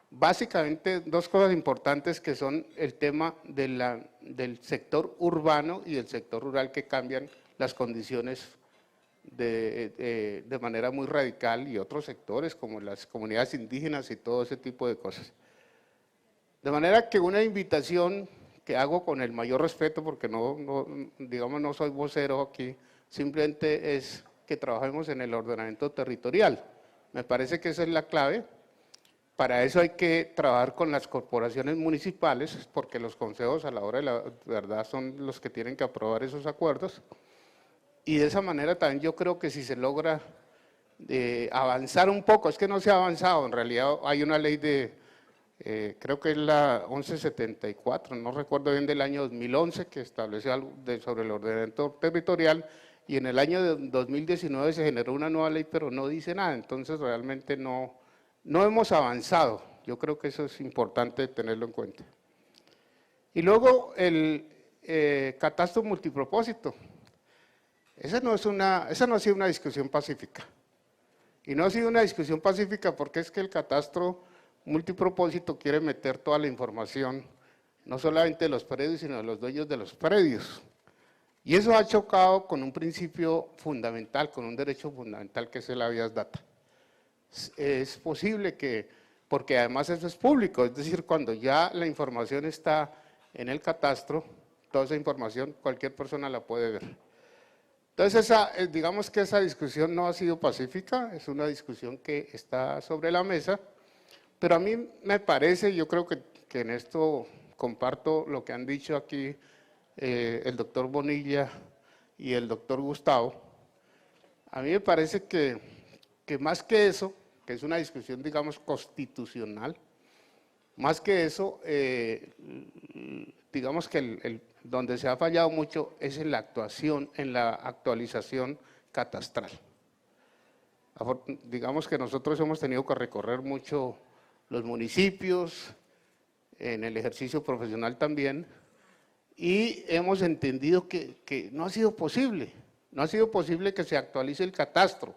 básicamente dos cosas importantes, que son el tema del sector urbano y del sector rural, que cambian las condiciones de manera muy radical, y otros sectores como las comunidades indígenas y todo ese tipo de cosas. De manera que una invitación que hago con el mayor respeto, porque digamos, no soy vocero aquí, simplemente es que trabajemos en el ordenamiento territorial. Me parece que esa es la clave. Para eso hay que trabajar con las corporaciones municipales, porque los consejos a la hora de la verdad son los que tienen que aprobar esos acuerdos. Y de esa manera también yo creo que si se logra avanzar un poco, es que no se ha avanzado, en realidad hay una ley creo que es la 1174, no recuerdo bien, del año 2011, que establece algo sobre el ordenamiento territorial, y en el año 2019 se generó una nueva ley, pero no dice nada, entonces realmente no hemos avanzado. Yo creo que eso es importante tenerlo en cuenta. Y luego el catastro multipropósito. Esa no ha sido una discusión pacífica. Y no ha sido una discusión pacífica porque es que el catastro multipropósito quiere meter toda la información, no solamente de los predios, sino de los dueños de los predios. Y eso ha chocado con un principio fundamental, con un derecho fundamental que es el habeas data. Es posible que, porque además eso es público, es decir, cuando ya la información está en el catastro, toda esa información cualquier persona la puede ver. Entonces, digamos que esa discusión no ha sido pacífica, es una discusión que está sobre la mesa, pero a mí me parece, yo creo que en esto comparto lo que han dicho aquí el doctor Bonilla y el doctor Gustavo. A mí me parece que más que eso, que es una discusión, digamos, constitucional, más que eso, digamos que donde se ha fallado mucho es en la actualización catastral. Digamos que nosotros hemos tenido que recorrer mucho los municipios, en el ejercicio profesional también, y hemos entendido que no ha sido posible que se actualice el catastro.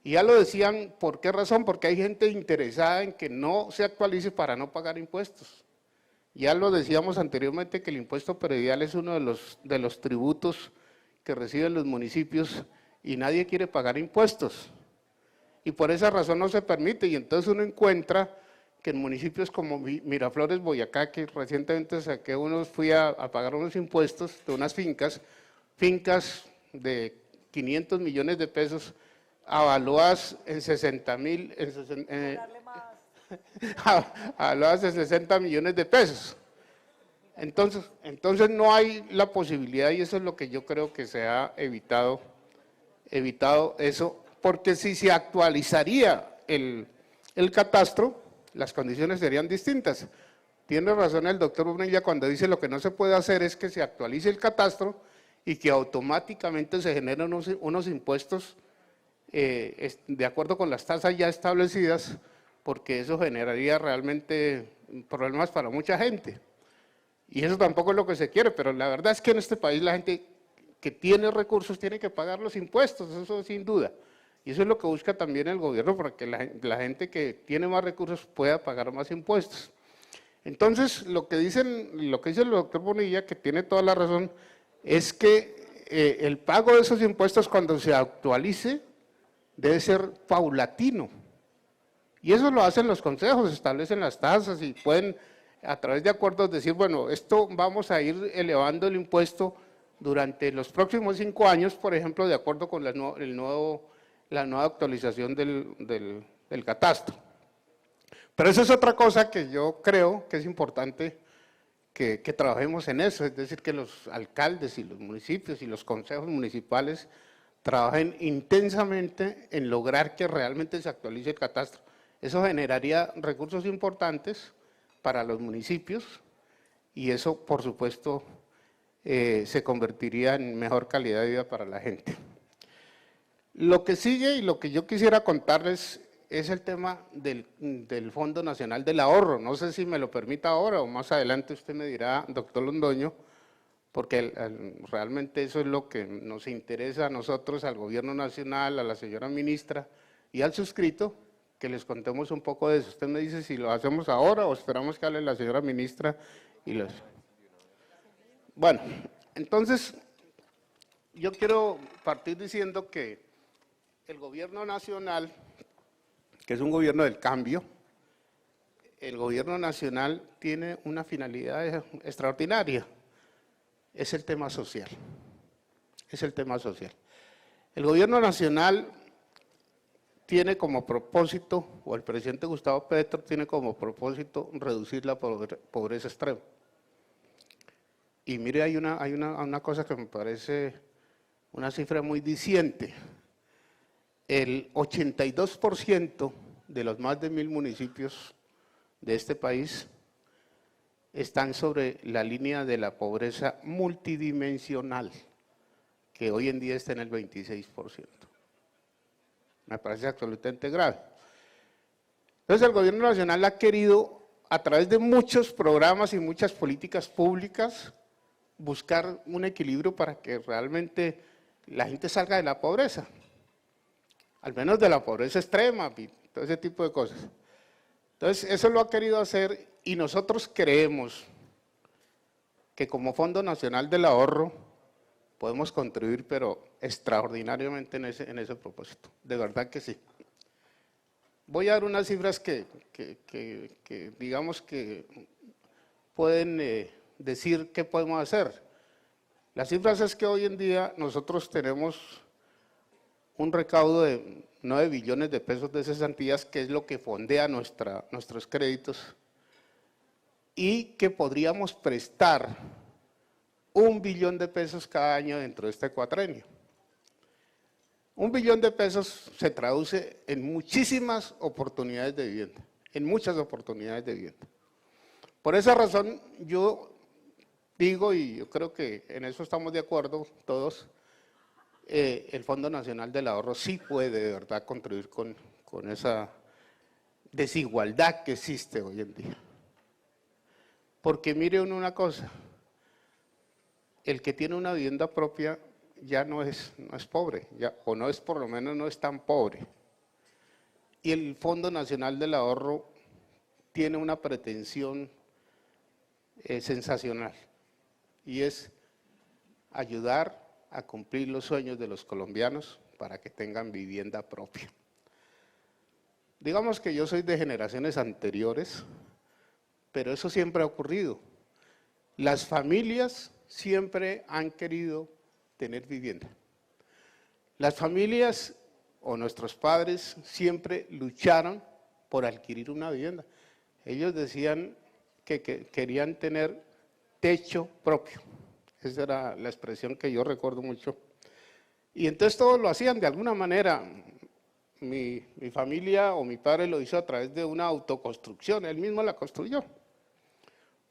Y ya lo decían, ¿por qué razón? Porque hay gente interesada en que no se actualice para no pagar impuestos. Ya lo decíamos anteriormente que el impuesto predial es uno de los tributos que reciben los municipios y nadie quiere pagar impuestos. Y por esa razón no se permite, y entonces uno encuentra que en municipios como Miraflores, Boyacá, que recientemente fui a pagar unos impuestos de unas fincas de 500 millones de pesos, avaluadas en 60.000, avaluadas en 60 millones de pesos. Entonces no hay la posibilidad, y eso es lo que yo creo que se ha evitado eso, porque si se actualizaría el catastro, las condiciones serían distintas. Tiene razón el doctor Bonilla cuando dice lo que no se puede hacer es que se actualice el catastro y que automáticamente se generen unos impuestos de acuerdo con las tasas ya establecidas, porque eso generaría realmente problemas para mucha gente. Y eso tampoco es lo que se quiere, pero la verdad es que en este país la gente que tiene recursos tiene que pagar los impuestos, eso sin duda. Y eso es lo que busca también el gobierno, para que la gente que tiene más recursos pueda pagar más impuestos. Entonces, lo que dice el doctor Bonilla, que tiene toda la razón, es que el pago de esos impuestos cuando se actualice debe ser paulatino. Y eso lo hacen los consejos, establecen las tasas y pueden a través de acuerdos decir, bueno, esto vamos a ir elevando el impuesto durante los próximos 5 años, por ejemplo, de acuerdo con la nueva actualización del catastro. Pero eso es otra cosa que yo creo que es importante que trabajemos en eso, es decir, que los alcaldes y los municipios y los consejos municipales trabajen intensamente en lograr que realmente se actualice el catastro. Eso generaría recursos importantes para los municipios y eso, por supuesto, se convertiría en mejor calidad de vida para la gente. Lo que sigue y lo que yo quisiera contarles es el tema del Fondo Nacional del Ahorro. No sé si me lo permita ahora o más adelante usted me dirá, doctor Londoño, porque realmente eso es lo que nos interesa a nosotros, al Gobierno Nacional, a la señora ministra y al suscrito, que les contemos un poco de eso. Usted me dice si lo hacemos ahora o esperamos que hable la señora ministra. Bueno, entonces yo quiero partir diciendo que el Gobierno Nacional, que es un gobierno del cambio, el gobierno nacional tiene una finalidad extraordinaria, es el tema social. Es el tema social. El gobierno nacional tiene como propósito, o el presidente Gustavo Petro tiene como propósito, reducir la pobreza extrema. Y mire, hay una cosa que me parece una cifra muy diciente. El 82% de los más de 1000 municipios de este país están sobre la línea de la pobreza multidimensional, que hoy en día está en el 26%. Me parece absolutamente grave. Entonces el gobierno nacional ha querido, a través de muchos programas y muchas políticas públicas, buscar un equilibrio para que realmente la gente salga de la pobreza, al menos de la pobreza extrema y todo ese tipo de cosas. Entonces eso lo ha querido hacer y nosotros creemos que como Fondo Nacional del Ahorro podemos contribuir, pero extraordinariamente en ese propósito, de verdad que sí. Voy a dar unas cifras que digamos que pueden decir qué podemos hacer. Las cifras es que hoy en día nosotros tenemos un recaudo de 9 billones de pesos de cesantías, que es lo que fondea nuestros créditos, y que podríamos prestar 1 billón de pesos cada año dentro de este cuatrenio. 1 billón de pesos se traduce en muchísimas oportunidades de vivienda, en muchas oportunidades de vivienda. Por esa razón yo digo, y yo creo que en eso estamos de acuerdo todos, el Fondo Nacional del Ahorro sí puede de verdad contribuir con esa desigualdad que existe hoy en día. Porque mire uno una cosa, el que tiene una vivienda propia ya no es pobre, o no es, por lo menos no es tan pobre. Y el Fondo Nacional del Ahorro tiene una pretensión sensacional, y es ayudar a cumplir los sueños de los colombianos para que tengan vivienda propia. Digamos que yo soy de generaciones anteriores, pero eso siempre ha ocurrido. Las familias siempre han querido tener vivienda. Las familias o nuestros padres siempre lucharon por adquirir una vivienda. Ellos decían que querían tener techo propio. Esa era la expresión que yo recuerdo mucho. Y entonces todos lo hacían de alguna manera. Mi familia o mi padre lo hizo a través de una autoconstrucción, él mismo la construyó.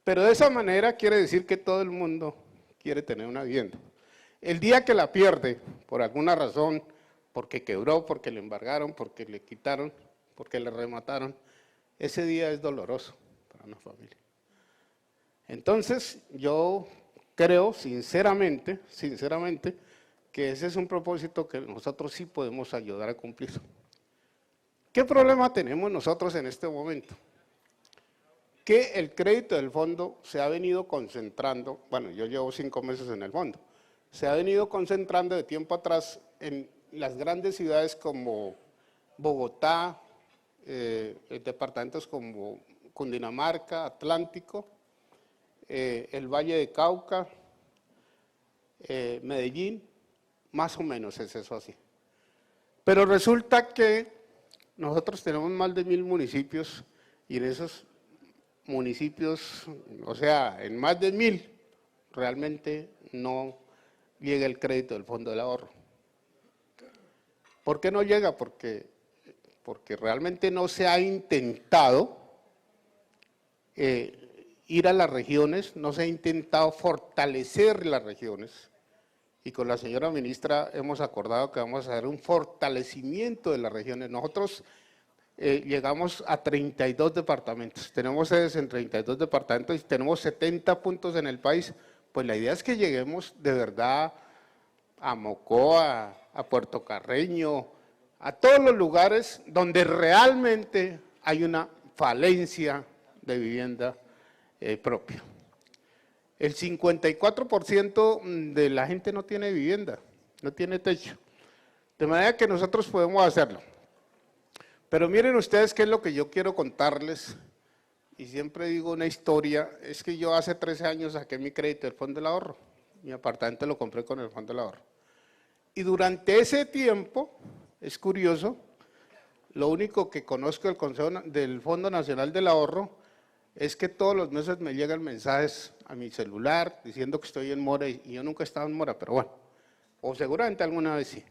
Pero de esa manera quiere decir que todo el mundo quiere tener una vivienda. El día que la pierde, por alguna razón, porque quebró, porque le embargaron, porque le quitaron, porque le remataron, ese día es doloroso para una familia. Entonces, yo creo sinceramente, que ese es un propósito que nosotros sí podemos ayudar a cumplir. ¿Qué problema tenemos nosotros en este momento? Que el crédito del fondo se ha venido concentrando, bueno, yo llevo 5 meses en el fondo, se ha venido concentrando de tiempo atrás en las grandes ciudades como Bogotá, departamentos como Cundinamarca, Atlántico, el Valle de Cauca, Medellín, más o menos es eso así. Pero resulta que nosotros tenemos más de 1000 municipios y en esos municipios, o sea, en más de 1000 realmente no llega el crédito del Fondo del Ahorro. ¿Por qué no llega? Porque realmente no se ha intentado ir a las regiones, no se ha intentado fortalecer las regiones, y con la señora ministra hemos acordado que vamos a hacer un fortalecimiento de las regiones. Nosotros llegamos a 32 departamentos, tenemos sedes en 32 departamentos y tenemos 70 puntos en el país. Pues la idea es que lleguemos de verdad a Mocoa, a Puerto Carreño, a todos los lugares donde realmente hay una falencia de vivienda propia. El 54% de la gente no tiene vivienda, no tiene techo, de manera que nosotros podemos hacerlo. Pero miren ustedes qué es lo que yo quiero contarles y siempre digo una historia, es que yo hace 13 años saqué mi crédito del Fondo del Ahorro, mi apartamento lo compré con el Fondo del Ahorro. Y durante ese tiempo, es curioso, lo único que conozco del Consejo del Fondo Nacional del Ahorro es que todos los meses me llegan mensajes a mi celular diciendo que estoy en mora y yo nunca he estado en mora, pero bueno, o seguramente alguna vez sí.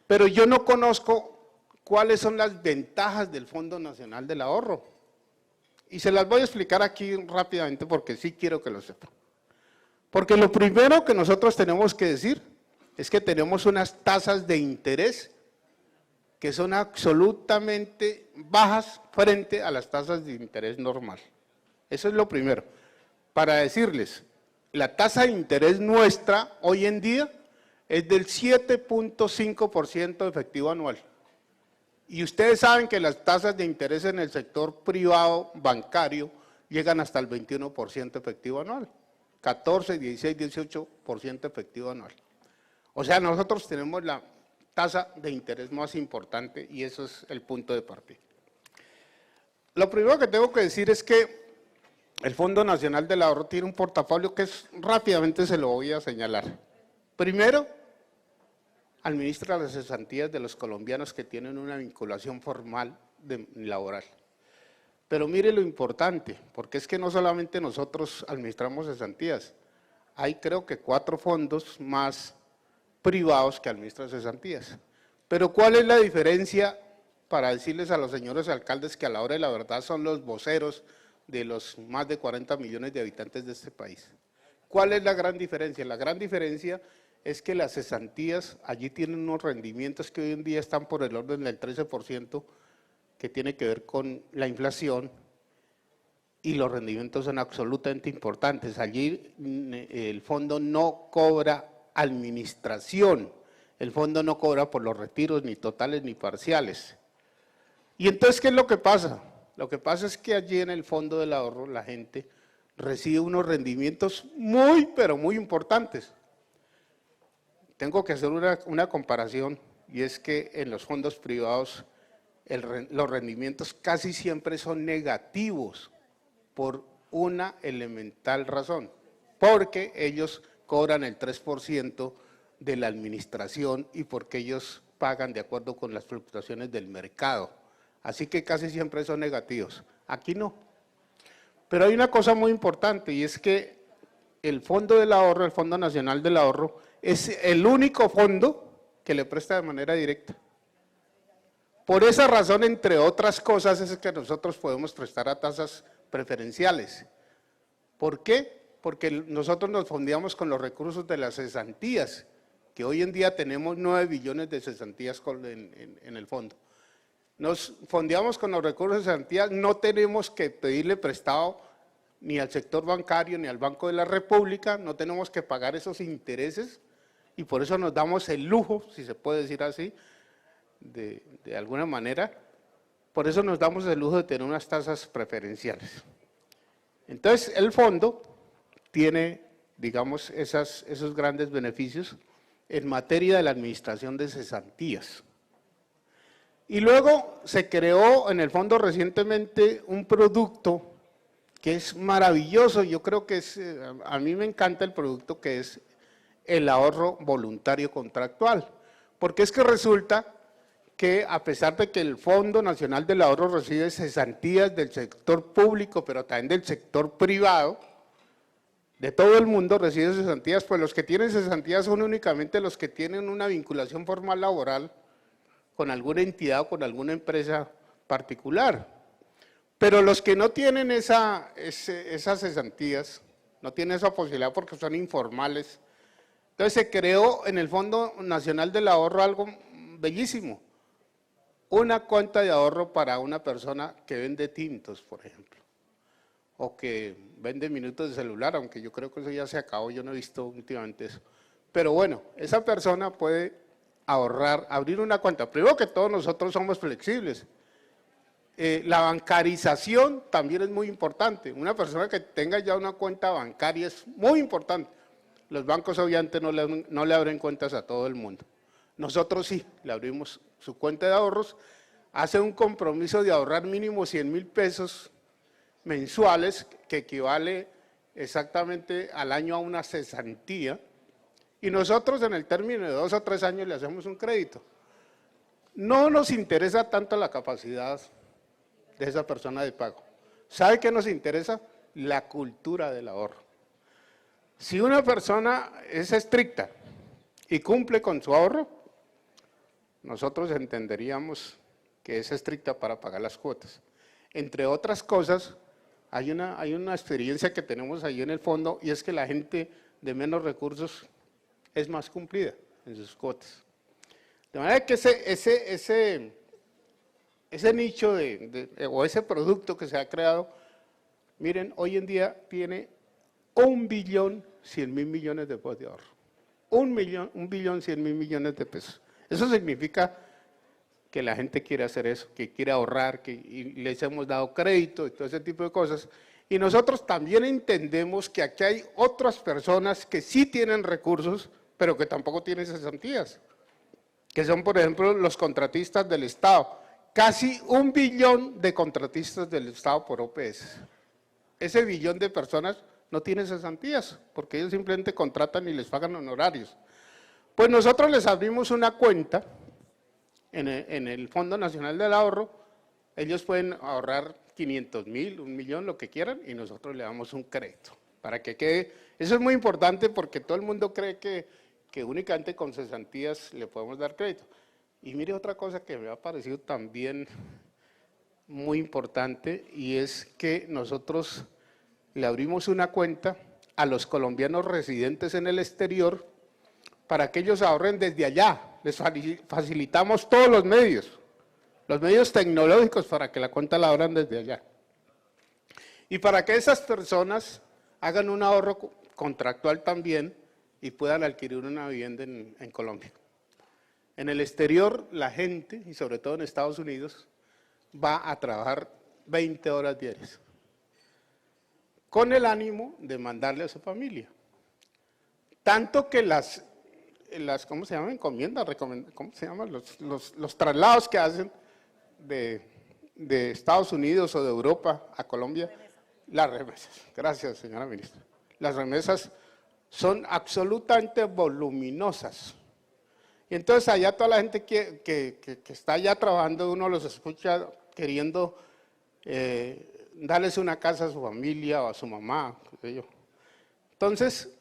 Pero yo no conozco cuáles son las ventajas del Fondo Nacional del Ahorro. Y se las voy a explicar aquí rápidamente porque sí quiero que lo sepan. Porque lo primero que nosotros tenemos que decir es que tenemos unas tasas de interés que son absolutamente bajas frente a las tasas de interés normal. Eso es lo primero. Para decirles, la tasa de interés nuestra hoy en día es del 7.5% efectivo anual. Y ustedes saben que las tasas de interés en el sector privado bancario llegan hasta el 21% efectivo anual. 14, 16, 18% efectivo anual. O sea, nosotros tenemos la tasa de interés más importante y eso es el punto de partida. Lo primero que tengo que decir es que el Fondo Nacional del Ahorro tiene un portafolio que rápidamente se lo voy a señalar. Primero, administra las cesantías de los colombianos que tienen una vinculación formal laboral. Pero mire lo importante, porque es que no solamente nosotros administramos cesantías, hay creo que 4 fondos más privados que administran cesantías. Pero ¿cuál es la diferencia para decirles a los señores alcaldes que a la hora de la verdad son los voceros de los más de 40 millones de habitantes de este país? ¿Cuál es la gran diferencia? La gran diferencia es que las cesantías allí tienen unos rendimientos que hoy en día están por el orden del 13%, que tiene que ver con la inflación, y los rendimientos son absolutamente importantes. Allí el fondo no cobra administración, el fondo no cobra por los retiros ni totales ni parciales. Y entonces, ¿qué es lo que pasa? Lo que pasa es que allí en el Fondo del Ahorro la gente recibe unos rendimientos muy, pero muy importantes. Tengo que hacer una comparación y es que en los fondos privados los rendimientos casi siempre son negativos por una elemental razón, porque ellos cobran el 3% de la administración y porque ellos pagan de acuerdo con las fluctuaciones del mercado. Así que casi siempre son negativos. Aquí no. Pero hay una cosa muy importante y es que el Fondo del Ahorro, el Fondo Nacional del Ahorro, es el único fondo que le presta de manera directa. Por esa razón, entre otras cosas, es que nosotros podemos prestar a tasas preferenciales. ¿Por qué? Porque nosotros nos fondeamos con los recursos de las cesantías, que hoy en día tenemos 9 billones de cesantías en el fondo. Nos fondeamos con los recursos de cesantías, no tenemos que pedirle prestado ni al sector bancario ni al Banco de la República, no tenemos que pagar esos intereses y por eso nos damos el lujo, si se puede decir así, de alguna manera, por eso nos damos el lujo de tener unas tasas preferenciales. Entonces, el fondo tiene, digamos, esos grandes beneficios en materia de la administración de cesantías. Y luego se creó en el fondo recientemente un producto que es maravilloso, yo creo que a mí me encanta el producto que es el ahorro voluntario contractual, porque es que resulta que a pesar de que el Fondo Nacional del Ahorro recibe cesantías del sector público, pero también del sector privado, de todo el mundo recibe cesantías, pues los que tienen cesantías son únicamente los que tienen una vinculación formal laboral con alguna entidad o con alguna empresa particular. Pero los que no tienen esas cesantías, no tienen esa posibilidad porque son informales. Entonces se creó en el Fondo Nacional del Ahorro algo bellísimo, una cuenta de ahorro para una persona que vende tintos, por ejemplo, o que vende minutos de celular, aunque yo creo que eso ya se acabó, yo no he visto últimamente eso. Pero bueno, esa persona puede ahorrar, abrir una cuenta. Primero que todos nosotros somos flexibles. La bancarización también es muy importante. Una persona que tenga ya una cuenta bancaria es muy importante. Los bancos obviamente no le abren cuentas a todo el mundo. Nosotros sí, le abrimos su cuenta de ahorros, hace un compromiso de ahorrar mínimo 100.000 pesos mensuales, que equivale exactamente al año a una cesantía, y nosotros en el término de 2 o 3 años le hacemos un crédito. No nos interesa tanto la capacidad de esa persona de pago. ¿Sabe qué nos interesa? La cultura del ahorro. Si una persona es estricta y cumple con su ahorro, nosotros entenderíamos que es estricta para pagar las cuotas. Entre otras cosas, hay una experiencia que tenemos ahí en el fondo, y es que la gente de menos recursos es más cumplida en sus cuotas. De manera que ese nicho o ese producto que se ha creado, miren, hoy en día tiene 1.100.000 millones de pesos de ahorro. 1.100.000 millones de pesos. Eso significa que la gente quiere hacer eso, que quiere ahorrar, y les hemos dado crédito y todo ese tipo de cosas. Y nosotros también entendemos que aquí hay otras personas que sí tienen recursos, pero que tampoco tienen cesantías, que son, por ejemplo, los contratistas del Estado. Casi 1 billón de contratistas del Estado por OPS. Ese billón de personas no tiene cesantías, porque ellos simplemente contratan y les pagan honorarios. Pues nosotros les abrimos una cuenta en el Fondo Nacional del Ahorro. Ellos pueden ahorrar 500.000, 1.000.000, lo que quieran, y nosotros le damos un crédito, para que quede. Eso es muy importante porque todo el mundo cree que únicamente con cesantías le podemos dar crédito. Y mire otra cosa que me ha parecido también muy importante, y es que nosotros le abrimos una cuenta a los colombianos residentes en el exterior para que ellos ahorren desde allá. Les facilitamos todos los medios tecnológicos para que la cuenta la abran desde allá. Y para que esas personas hagan un ahorro contractual también y puedan adquirir una vivienda en Colombia. En el exterior, la gente, y sobre todo en Estados Unidos, va a trabajar 20 horas diarias, con el ánimo de mandarle a su familia. Tanto que las ¿cómo se llama? Encomiendas, ¿cómo se llaman? Los traslados que hacen de Estados Unidos o de Europa a Colombia, las remesas. Gracias, señora ministra. Las remesas son absolutamente voluminosas. Y entonces allá toda la gente que está allá trabajando, uno los escucha queriendo darles una casa a su familia o a su mamá, qué sé yo. Entonces,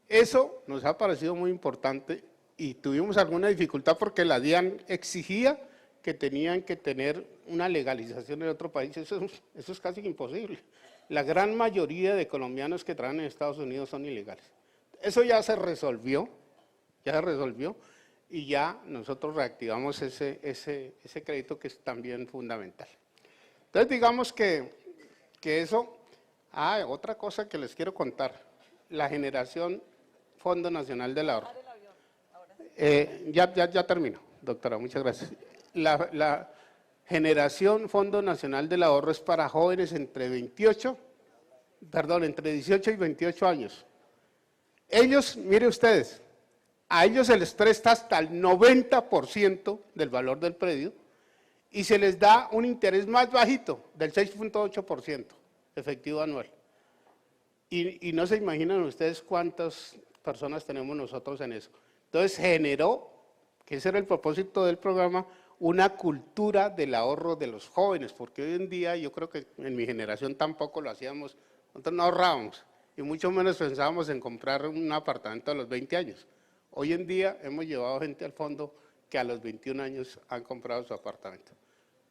eso nos ha parecido muy importante y tuvimos alguna dificultad porque la DIAN exigía que tenían que tener una legalización en otro país. Eso es casi imposible. La gran mayoría de colombianos que trabajan en Estados Unidos son ilegales. Eso ya se resolvió, y ya nosotros reactivamos ese crédito, que es también fundamental. Entonces digamos que eso. Otra cosa que les quiero contar, la generación Fondo Nacional del Ahorro. Ya termino, doctora, muchas gracias. La generación Fondo Nacional del Ahorro es para jóvenes entre 18 y 28 años. Ellos, mire ustedes, a ellos se les presta hasta el 90% del valor del predio y se les da un interés más bajito, del 6.8% efectivo anual. Y no se imaginan ustedes cuántas personas tenemos nosotros en eso. Entonces generó, que ese era el propósito del programa, una cultura del ahorro de los jóvenes, porque hoy en día, yo creo que en mi generación tampoco lo hacíamos, nosotros no ahorrábamos, y mucho menos pensábamos en comprar un apartamento a los 20 años. Hoy en día hemos llevado gente al fondo que a los 21 años han comprado su apartamento.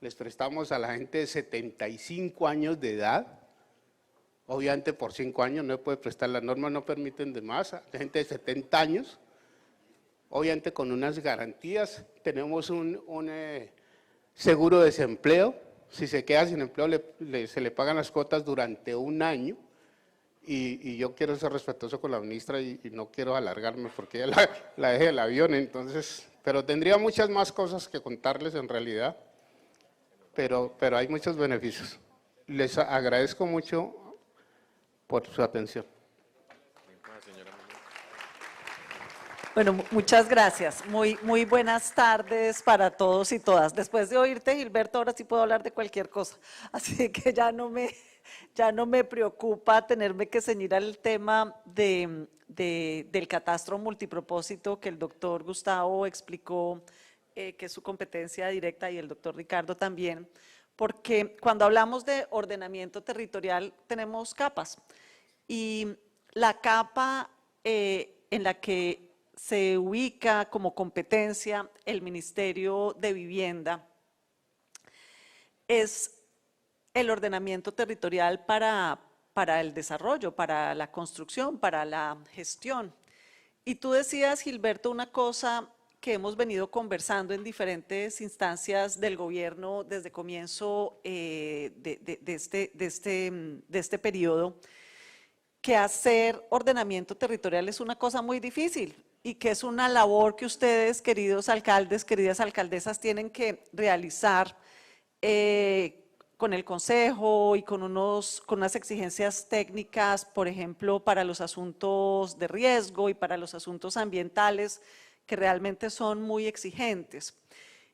Les prestamos a la gente de 75 años de edad, obviamente por 5 años no se puede prestar, las normas no permiten de más, a gente de 70 años, obviamente con unas garantías. Tenemos un seguro de desempleo, si se queda sin empleo se le pagan las cuotas durante 1 año, y yo quiero ser respetuoso con la ministra y no quiero alargarme porque ya la dejé del avión, entonces, pero tendría muchas más cosas que contarles en realidad, pero hay muchos beneficios. Les agradezco mucho por su atención. Bueno, muchas gracias. Muy buenas tardes para todos y todas. Después de oírte, Gilberto, ahora sí puedo hablar de cualquier cosa. Así que ya no me preocupa tenerme que ceñir al tema del catastro multipropósito que el doctor Gustavo explicó, que es su competencia directa, y el doctor Ricardo también, porque cuando hablamos de ordenamiento territorial tenemos capas. Y la capa en la que se ubica como competencia el Ministerio de Vivienda es el ordenamiento territorial para el desarrollo, para la construcción, para la gestión. Y tú decías, Gilberto, una cosa que hemos venido conversando en diferentes instancias del gobierno desde comienzo de este periodo, que hacer ordenamiento territorial es una cosa muy difícil y que es una labor que ustedes, queridos alcaldes, queridas alcaldesas, tienen que realizar con el Consejo y con unas exigencias técnicas, por ejemplo, para los asuntos de riesgo y para los asuntos ambientales, que realmente son muy exigentes.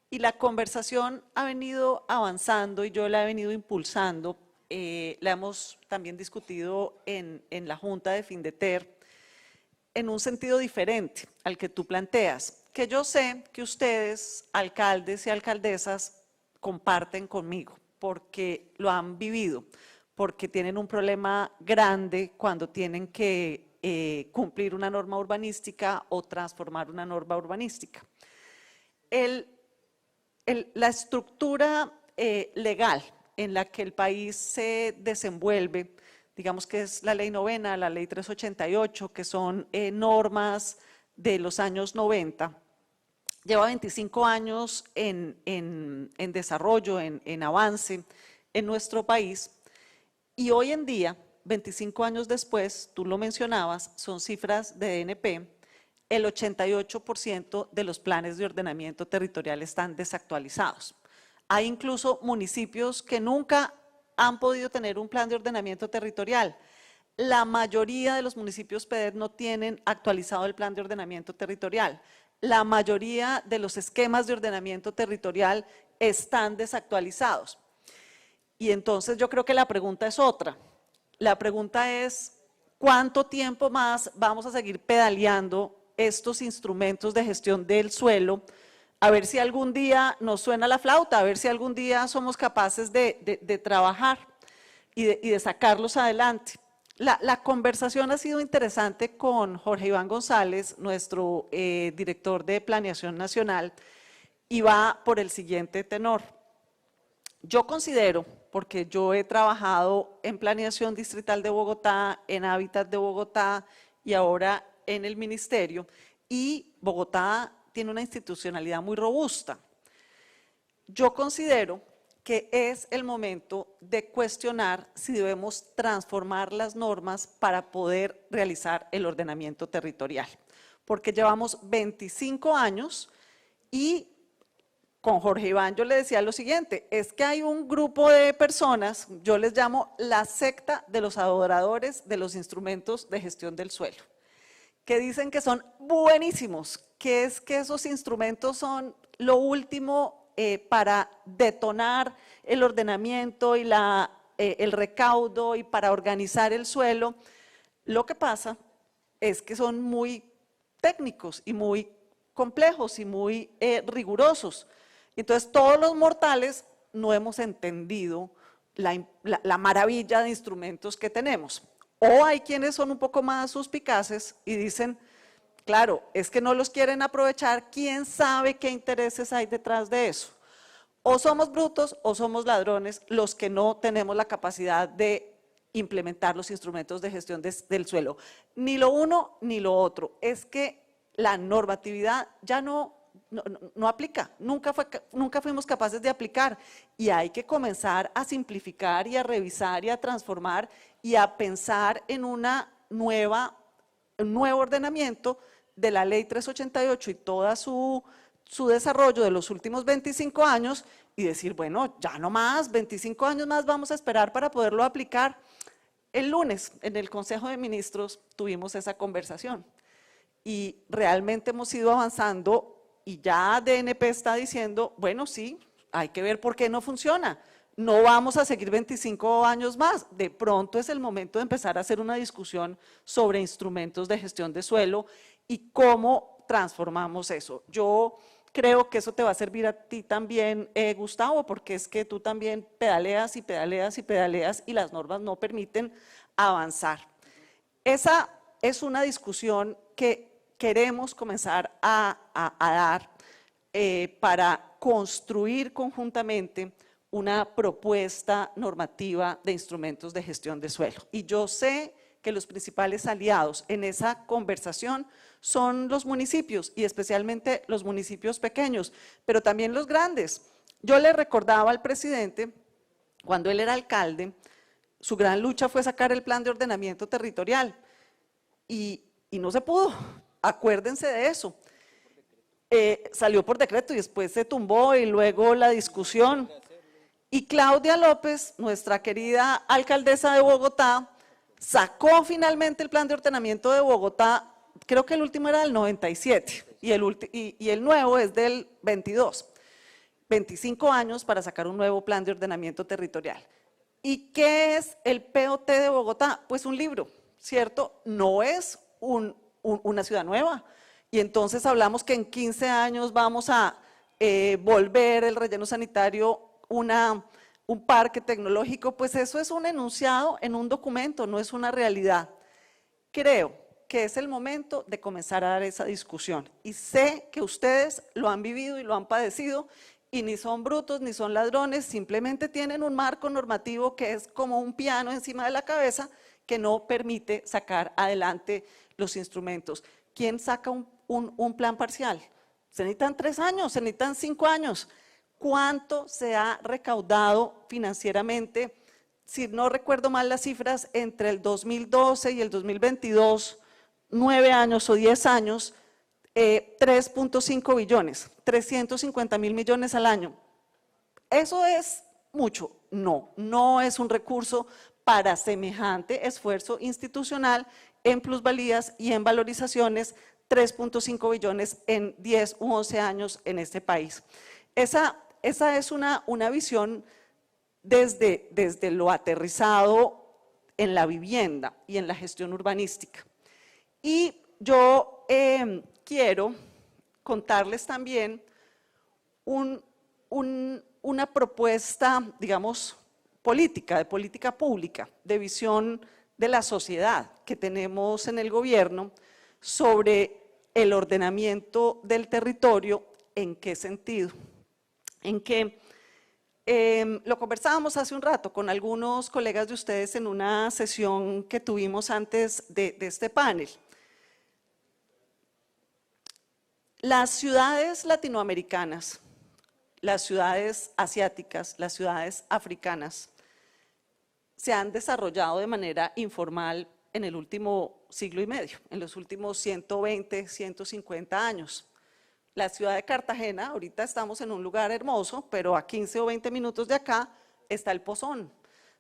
Y la conversación ha venido avanzando y yo la he venido impulsando. La hemos también discutido en la Junta de Findeter en un sentido diferente al que tú planteas, que yo sé que ustedes, alcaldes y alcaldesas, comparten conmigo, porque lo han vivido, porque tienen un problema grande cuando tienen que cumplir una norma urbanística o transformar una norma urbanística. La estructura legal en la que el país se desenvuelve, digamos que es la Ley 9, la Ley 388, que son normas de los años 90, lleva 25 años en desarrollo, en avance en nuestro país, y hoy en día, 25 años después, tú lo mencionabas, son cifras de DNP, el 88% de los planes de ordenamiento territorial están desactualizados. Hay incluso municipios que nunca han podido tener un plan de ordenamiento territorial. La mayoría de los municipios PEDET no tienen actualizado el plan de ordenamiento territorial. La mayoría de los esquemas de ordenamiento territorial están desactualizados. Y entonces yo creo que la pregunta es otra. La pregunta es, ¿cuánto tiempo más vamos a seguir pedaleando estos instrumentos de gestión del suelo? A ver si algún día nos suena la flauta, a ver si algún día somos capaces de trabajar y de sacarlos adelante. La conversación ha sido interesante con Jorge Iván González, nuestro director de Planeación Nacional, y va por el siguiente tenor. Yo considero, porque yo he trabajado en Planeación Distrital de Bogotá, en Hábitat de Bogotá y ahora en el Ministerio, y Bogotá tiene una institucionalidad muy robusta. Yo considero que es el momento de cuestionar si debemos transformar las normas para poder realizar el ordenamiento territorial, porque llevamos 25 años y con Jorge Iván yo le decía lo siguiente, es que hay un grupo de personas, yo les llamo la secta de los adoradores de los instrumentos de gestión del suelo, que dicen que son buenísimos, que es que esos instrumentos son lo último para detonar el ordenamiento y el recaudo y para organizar el suelo. Lo que pasa es que son muy técnicos y muy complejos y muy rigurosos. Entonces todos los mortales no hemos entendido la maravilla de instrumentos que tenemos. O hay quienes son un poco más suspicaces y dicen, claro, es que no los quieren aprovechar, quién sabe qué intereses hay detrás de eso. O somos brutos o somos ladrones los que no tenemos la capacidad de implementar los instrumentos de gestión del suelo. Ni lo uno ni lo otro. Es que la normatividad ya no aplica, nunca fuimos capaces de aplicar y hay que comenzar a simplificar y a revisar y a transformar y a pensar en un nuevo ordenamiento de la Ley 388 y todo su desarrollo de los últimos 25 años y decir, bueno, ya no más, 25 años más vamos a esperar para poderlo aplicar. El lunes en el Consejo de Ministros tuvimos esa conversación y realmente hemos ido avanzando y ya DNP está diciendo, bueno, sí, hay que ver por qué no funciona. No vamos a seguir 25 años más. De pronto es el momento de empezar a hacer una discusión sobre instrumentos de gestión de suelo y cómo transformamos eso. Yo creo que eso te va a servir a ti también, Gustavo, porque es que tú también pedaleas y pedaleas y pedaleas y las normas no permiten avanzar. Esa es una discusión que queremos comenzar a dar para construir conjuntamente una propuesta normativa de instrumentos de gestión de suelo. Y yo sé que los principales aliados en esa conversación son los municipios y especialmente los municipios pequeños, pero también los grandes. Yo le recordaba al presidente, cuando él era alcalde, su gran lucha fue sacar el plan de ordenamiento territorial y no se pudo, acuérdense de eso. Salió por decreto y después se tumbó y luego la discusión. Y Claudia López, nuestra querida alcaldesa de Bogotá, sacó finalmente el plan de ordenamiento de Bogotá, creo que el último era del 97 y el nuevo es del 22. 25 años para sacar un nuevo plan de ordenamiento territorial. ¿Y qué es el POT de Bogotá? Pues un libro, ¿cierto? No es una ciudad nueva. Y entonces hablamos que en 15 años vamos a volver el relleno sanitario un parque tecnológico, pues eso es un enunciado en un documento, no es una realidad. Creo que es el momento de comenzar a dar esa discusión y sé que ustedes lo han vivido y lo han padecido y ni son brutos ni son ladrones, simplemente tienen un marco normativo que es como un piano encima de la cabeza que no permite sacar adelante los instrumentos. ¿Quién saca un plan parcial? Se necesitan 3 años, se necesitan 5 años. ¿Cuánto se ha recaudado financieramente? Si no recuerdo mal las cifras, entre el 2012 y el 2022, 9 años o 10 años, 3.5 billones, 350.000 millones al año. ¿Eso es mucho? No, no es un recurso para semejante esfuerzo institucional en plusvalías y en valorizaciones, 3.5 billones en 10 u 11 años en este país. Esa es una visión desde lo aterrizado en la vivienda y en la gestión urbanística. Y yo quiero contarles también una propuesta, digamos, política, de política pública, de visión de la sociedad que tenemos en el gobierno sobre el ordenamiento del territorio. ¿En qué sentido? En que lo conversábamos hace un rato con algunos colegas de ustedes en una sesión que tuvimos antes de este panel. Las ciudades latinoamericanas, las ciudades asiáticas, las ciudades africanas, se han desarrollado de manera informal en el último siglo y medio, en los últimos 120, 150 años. La ciudad de Cartagena, ahorita estamos en un lugar hermoso, pero a 15 o 20 minutos de acá está el Pozón,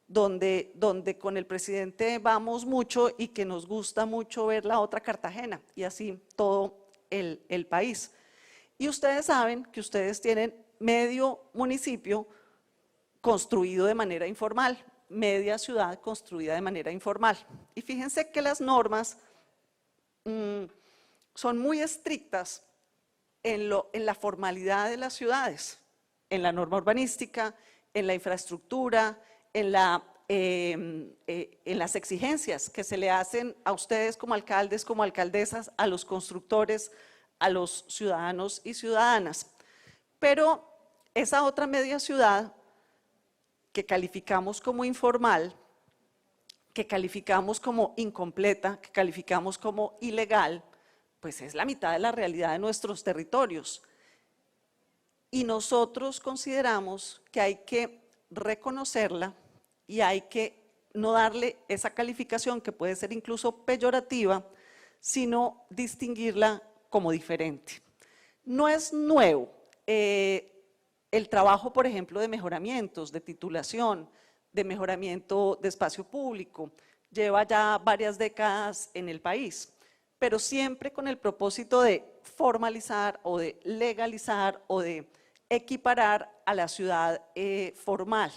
donde con el presidente vamos mucho y que nos gusta mucho ver la otra Cartagena, y así todo el país. Y ustedes saben que ustedes tienen medio municipio construido de manera informal, media ciudad construida de manera informal. Y fíjense que las normas son muy estrictas en la formalidad de las ciudades, en la norma urbanística, en la infraestructura, en las exigencias que se le hacen a ustedes como alcaldes, como alcaldesas, a los constructores, a los ciudadanos y ciudadanas. Pero esa otra media ciudad que calificamos como informal, que calificamos como incompleta, que calificamos como ilegal, pues es la mitad de la realidad de nuestros territorios. Y nosotros consideramos que hay que reconocerla y hay que no darle esa calificación que puede ser incluso peyorativa, sino distinguirla como diferente. No es nuevo el trabajo, por ejemplo, de mejoramientos, de titulación, de mejoramiento de espacio público, lleva ya varias décadas en el país. pero siempre con el propósito de formalizar o de legalizar o de equiparar a la ciudad formal,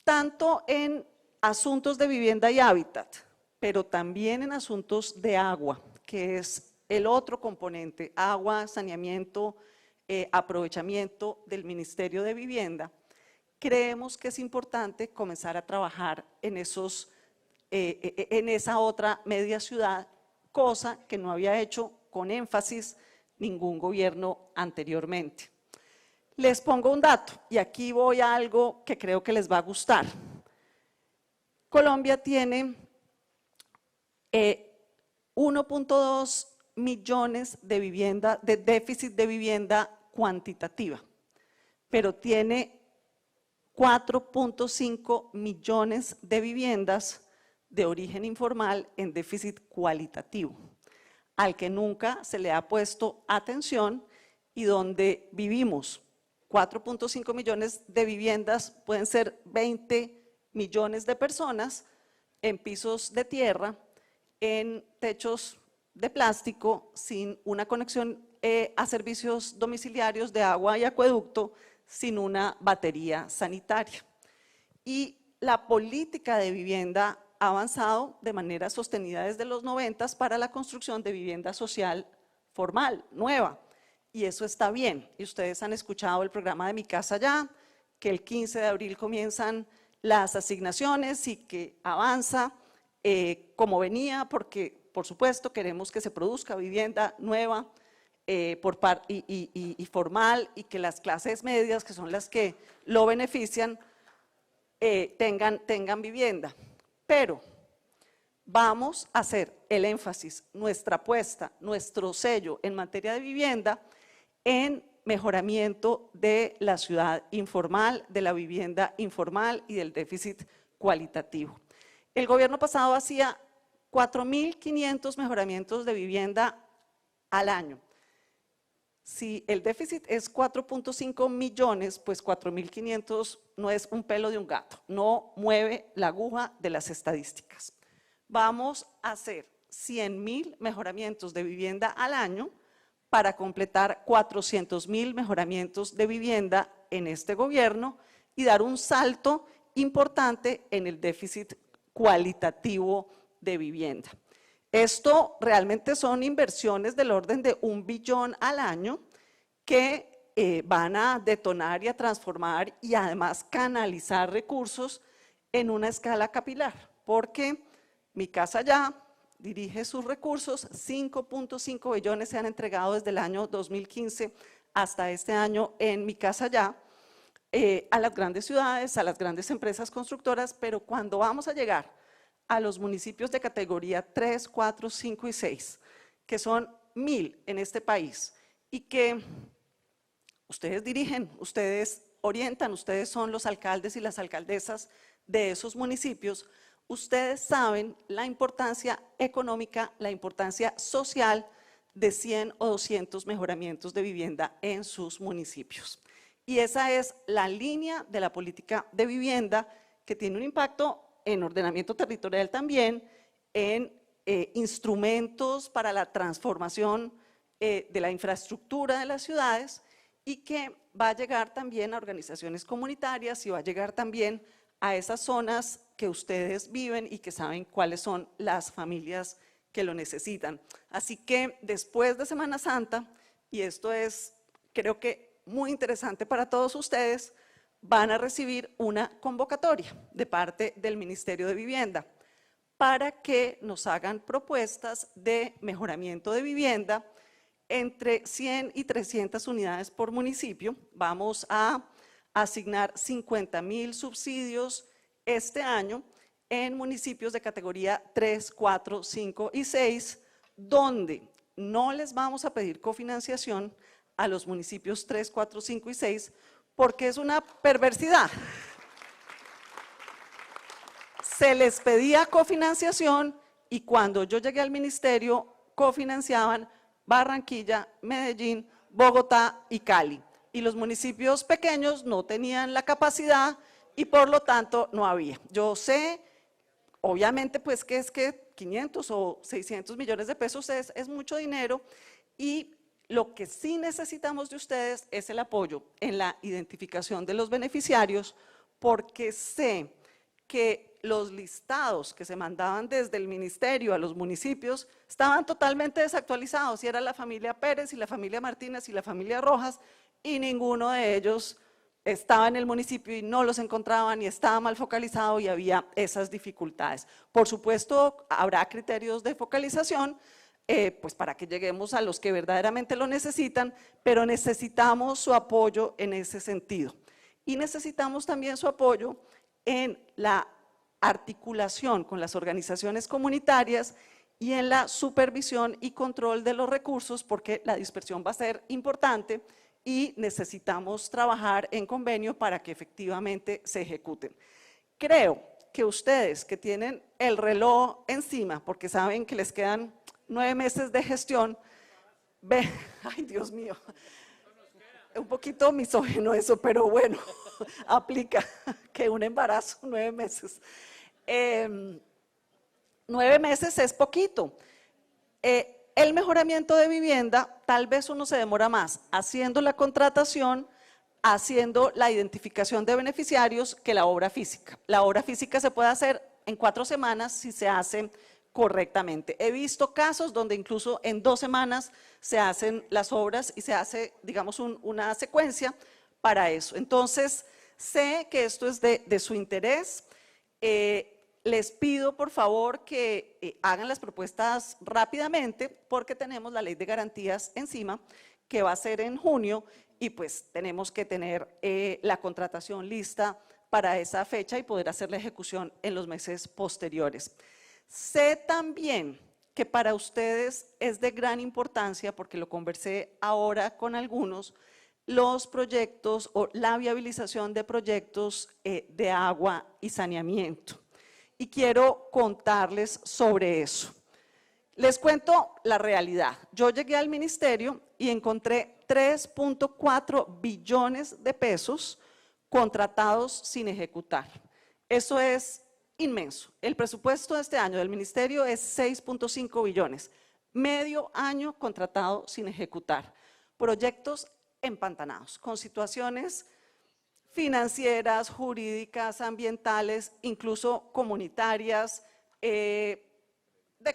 tanto en asuntos de vivienda y hábitat, pero también en asuntos de agua, que es el otro componente, agua, saneamiento, aprovechamiento del Ministerio de Vivienda. Creemos que es importante comenzar a trabajar en esa otra media ciudad, cosa que no había hecho con énfasis ningún gobierno anteriormente. Les pongo un dato, y aquí voy a algo que creo que les va a gustar. Colombia tiene 1.2 millones de vivienda, de déficit de vivienda cuantitativa, pero tiene 4.5 millones de viviendas de origen informal en déficit cualitativo, al que nunca se le ha puesto atención y donde vivimos 4.5 millones de viviendas, pueden ser 20 millones de personas en pisos de tierra, en techos de plástico, sin una conexión a servicios domiciliarios de agua y acueducto, sin una batería sanitaria. Y la política de vivienda ha avanzado de manera sostenida desde los 90 para la construcción de vivienda social formal, nueva, y eso está bien. Y ustedes han escuchado el programa de Mi Casa Ya, que el 15 de abril comienzan las asignaciones y que avanza como venía, porque por supuesto queremos que se produzca vivienda nueva y formal, y que las clases medias, que son las que lo benefician, tengan vivienda. Pero vamos a hacer el énfasis, nuestra apuesta, nuestro sello en materia de vivienda en mejoramiento de la ciudad informal, de la vivienda informal y del déficit cualitativo. El gobierno pasado hacía 4.500 mejoramientos de vivienda al año. Si el déficit es 4.5 millones, pues 4.500 no es un pelo de un gato, no mueve la aguja de las estadísticas. Vamos a hacer 100.000 mejoramientos de vivienda al año para completar 400.000 mejoramientos de vivienda en este gobierno y dar un salto importante en el déficit cualitativo de vivienda. Esto realmente son inversiones del orden de 1 billón al año que van a detonar y a transformar y además canalizar recursos en una escala capilar, porque Mi Casa Ya dirige sus recursos, 5.5 billones se han entregado desde el año 2015 hasta este año en Mi Casa Ya, a las grandes ciudades, a las grandes empresas constructoras, pero cuando vamos a llegar a los municipios de categoría 3, 4, 5 y 6, que son 1.000 en este país, y que ustedes dirigen, ustedes orientan, ustedes son los alcaldes y las alcaldesas de esos municipios, ustedes saben la importancia económica, la importancia social de 100 o 200 mejoramientos de vivienda en sus municipios. Y esa es la línea de la política de vivienda que tiene un impacto en ordenamiento territorial también, en instrumentos para la transformación de la infraestructura de las ciudades, y que va a llegar también a organizaciones comunitarias y va a llegar también a esas zonas que ustedes viven y que saben cuáles son las familias que lo necesitan. Así que después de Semana Santa, y esto es creo que muy interesante para todos ustedes, van a recibir una convocatoria de parte del Ministerio de Vivienda para que nos hagan propuestas de mejoramiento de vivienda entre 100 y 300 unidades por municipio. Vamos a asignar 50.000 subsidios este año en municipios de categoría 3, 4, 5 y 6, donde no les vamos a pedir cofinanciación a los municipios 3, 4, 5 y 6, porque es una perversidad. Se les pedía cofinanciación y cuando yo llegué al ministerio cofinanciaban Barranquilla, Medellín, Bogotá y Cali. Y los municipios pequeños no tenían la capacidad y por lo tanto no había. Yo sé, obviamente, pues que es que 500 o 600 millones de pesos es mucho dinero, y lo que sí necesitamos de ustedes es el apoyo en la identificación de los beneficiarios, porque sé que los listados que se mandaban desde el ministerio a los municipios estaban totalmente desactualizados, y era la familia Pérez y la familia Martínez y la familia Rojas, y ninguno de ellos estaba en el municipio y no los encontraban, y estaba mal focalizado, y había esas dificultades. Por supuesto, habrá criterios de focalización, pues para que lleguemos a los que verdaderamente lo necesitan, pero necesitamos su apoyo en ese sentido. Y necesitamos también su apoyo en la articulación con las organizaciones comunitarias y en la supervisión y control de los recursos, porque la dispersión va a ser importante y necesitamos trabajar en convenio para que efectivamente se ejecuten. Creo que ustedes que tienen el reloj encima, porque saben que les quedan 9 meses de gestión, ay Dios mío, un poquito misógino eso, pero bueno, aplica, que un embarazo, 9 meses. 9 meses es poquito. El mejoramiento de vivienda, tal vez uno se demora más haciendo la contratación, haciendo la identificación de beneficiarios, que la obra física. La obra física se puede hacer en 4 semanas si se hace correctamente. He visto casos donde incluso en 2 semanas se hacen las obras y se hace, digamos, una secuencia para eso. Entonces, sé que esto es de su interés. Les pido, por favor, que hagan las propuestas rápidamente, porque tenemos la ley de garantías encima, que va a ser en junio, y pues tenemos que tener la contratación lista para esa fecha y poder hacer la ejecución en los meses posteriores. Sé también que para ustedes es de gran importancia, porque lo conversé ahora con algunos, los proyectos o la viabilización de proyectos de agua y saneamiento. Y quiero contarles sobre eso. Les cuento la realidad. Yo llegué al ministerio y encontré 3.4 billones de pesos contratados sin ejecutar. Eso es inmenso. El presupuesto de este año del ministerio es 6.5 billones. Medio año contratado sin ejecutar. Proyectos empantanados, con situaciones financieras, jurídicas, ambientales, incluso comunitarias, de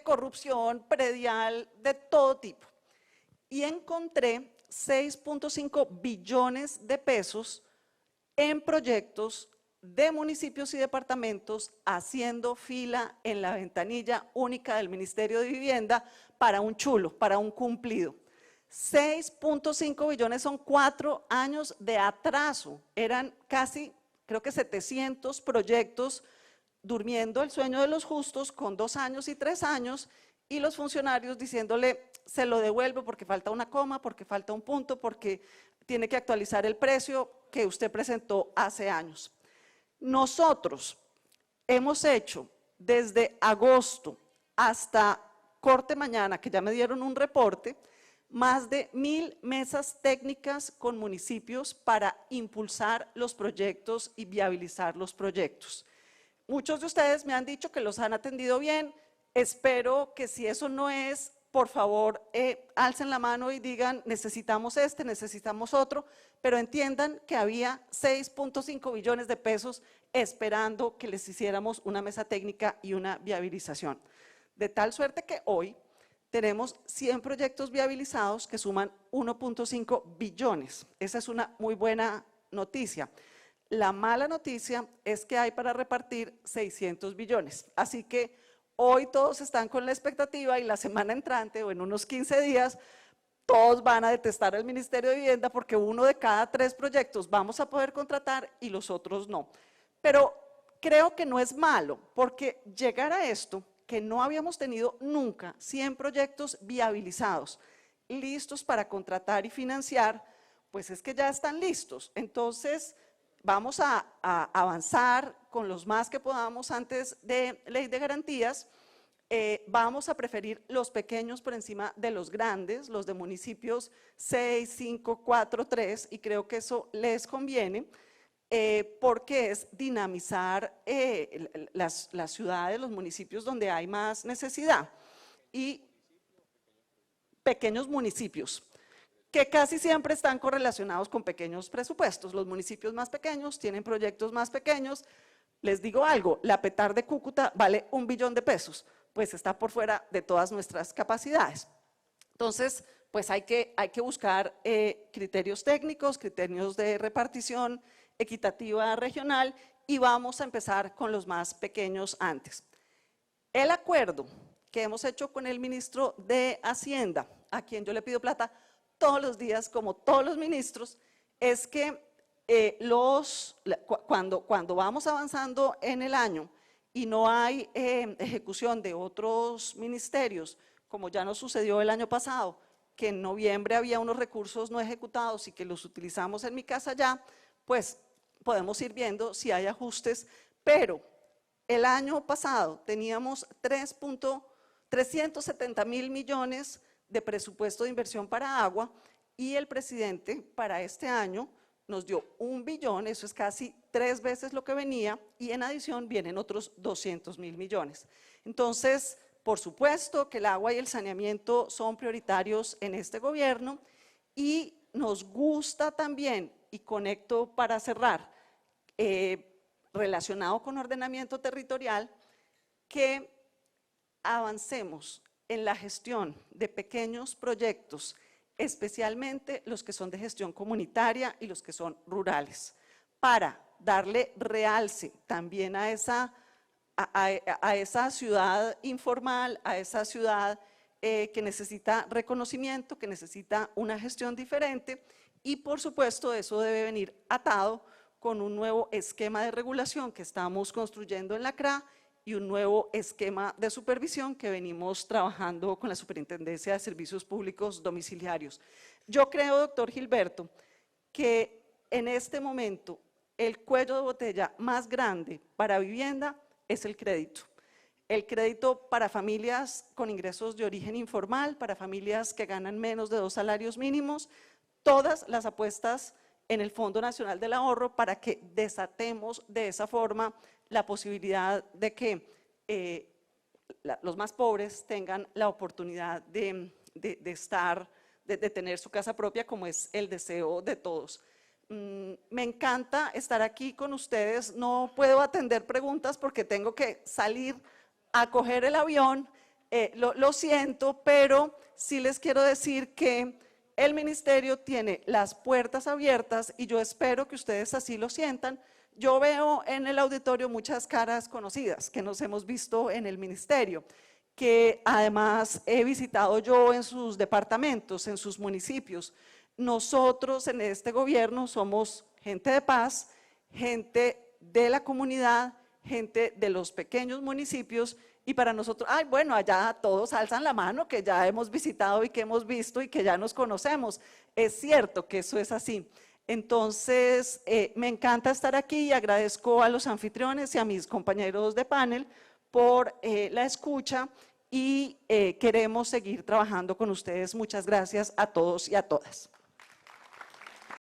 corrupción, predial, de todo tipo. Y encontré 6.5 billones de pesos en proyectos de municipios y departamentos haciendo fila en la ventanilla única del Ministerio de Vivienda para un chulo, para un cumplido. 6.5 billones son 4 años de atraso, eran casi, creo que 700 proyectos durmiendo el sueño de los justos con 2 años y 3 años, y los funcionarios diciéndole, se lo devuelvo porque falta una coma, porque falta un punto, porque tiene que actualizar el precio que usted presentó hace años. Nosotros hemos hecho desde agosto hasta corte mañana, que ya me dieron un reporte, más de 1000 mesas técnicas con municipios para impulsar los proyectos y viabilizar los proyectos. Muchos de ustedes me han dicho que los han atendido bien. Espero que, si eso no es, por favor, alcen la mano y digan, necesitamos este, necesitamos otro, pero entiendan que había 6.5 billones de pesos esperando que les hiciéramos una mesa técnica y una viabilización. De tal suerte que hoy tenemos 100 proyectos viabilizados que suman 1.5 billones. Esa es una muy buena noticia. La mala noticia es que hay para repartir 600 billones. Así que hoy todos están con la expectativa, y la semana entrante o en unos 15 días, todos van a detestar al Ministerio de Vivienda porque 1 de cada 3 proyectos vamos a poder contratar y los otros no. Pero creo que no es malo, porque llegar a esto, que no habíamos tenido nunca 100 proyectos viabilizados, listos para contratar y financiar, pues es que ya están listos. Entonces, vamos a avanzar con los más que podamos antes de ley de garantías. Vamos a preferir los pequeños por encima de los grandes, los de municipios 6, 5, 4, 3, y creo que eso les conviene. porque es dinamizar las ciudades, los municipios donde hay más necesidad y pequeños municipios que casi siempre están correlacionados con pequeños presupuestos. Los municipios más pequeños tienen proyectos más pequeños. Les digo algo, la Petar de Cúcuta vale 1 billón de pesos, pues está por fuera de todas nuestras capacidades. Entonces, pues hay que buscar criterios técnicos, criterios de repartición equitativa regional y vamos a empezar con los más pequeños antes. El acuerdo que hemos hecho con el ministro de Hacienda, a quien yo le pido plata todos los días, como todos los ministros, es que cuando vamos avanzando en el año y no hay ejecución de otros ministerios, como ya nos sucedió el año pasado, que en noviembre había unos recursos no ejecutados y que los utilizamos en Mi Casa Ya, pues podemos ir viendo si hay ajustes, pero el año pasado teníamos 370.000 millones de presupuesto de inversión para agua y el presidente para este año nos dio 1 billón, eso es casi 3 veces lo que venía y en adición vienen otros 200.000 millones. Entonces, por supuesto que el agua y el saneamiento son prioritarios en este gobierno y nos gusta también, y conecto para cerrar, relacionado con ordenamiento territorial, que avancemos en la gestión de pequeños proyectos, especialmente los que son de gestión comunitaria y los que son rurales, para darle realce también a esa ciudad informal, a esa ciudad que necesita reconocimiento, que necesita una gestión diferente y por supuesto eso debe venir atado con un nuevo esquema de regulación que estamos construyendo en la CRA y un nuevo esquema de supervisión que venimos trabajando con la Superintendencia de Servicios Públicos Domiciliarios. Yo creo, doctor Gilberto, que en este momento el cuello de botella más grande para vivienda es el crédito. El crédito para familias con ingresos de origen informal, para familias que ganan menos de 2 salarios mínimos, todas las apuestas en el Fondo Nacional del Ahorro para que desatemos de esa forma la posibilidad de que los más pobres tengan la oportunidad de tener su casa propia, como es el deseo de todos. Me encanta estar aquí con ustedes, no puedo atender preguntas porque tengo que salir a coger el avión, lo siento, pero sí les quiero decir que el ministerio tiene las puertas abiertas y yo espero que ustedes así lo sientan. Yo veo en el auditorio muchas caras conocidas que nos hemos visto en el ministerio, que además he visitado yo en sus departamentos, en sus municipios. Nosotros en este gobierno somos gente de paz, gente de la comunidad, gente de los pequeños municipios y para nosotros, bueno, allá todos alzan la mano que ya hemos visitado y que hemos visto y que ya nos conocemos. Es cierto que eso es así. Entonces, me encanta estar aquí y agradezco a los anfitriones y a mis compañeros de panel por la escucha y queremos seguir trabajando con ustedes. Muchas gracias a todos y a todas.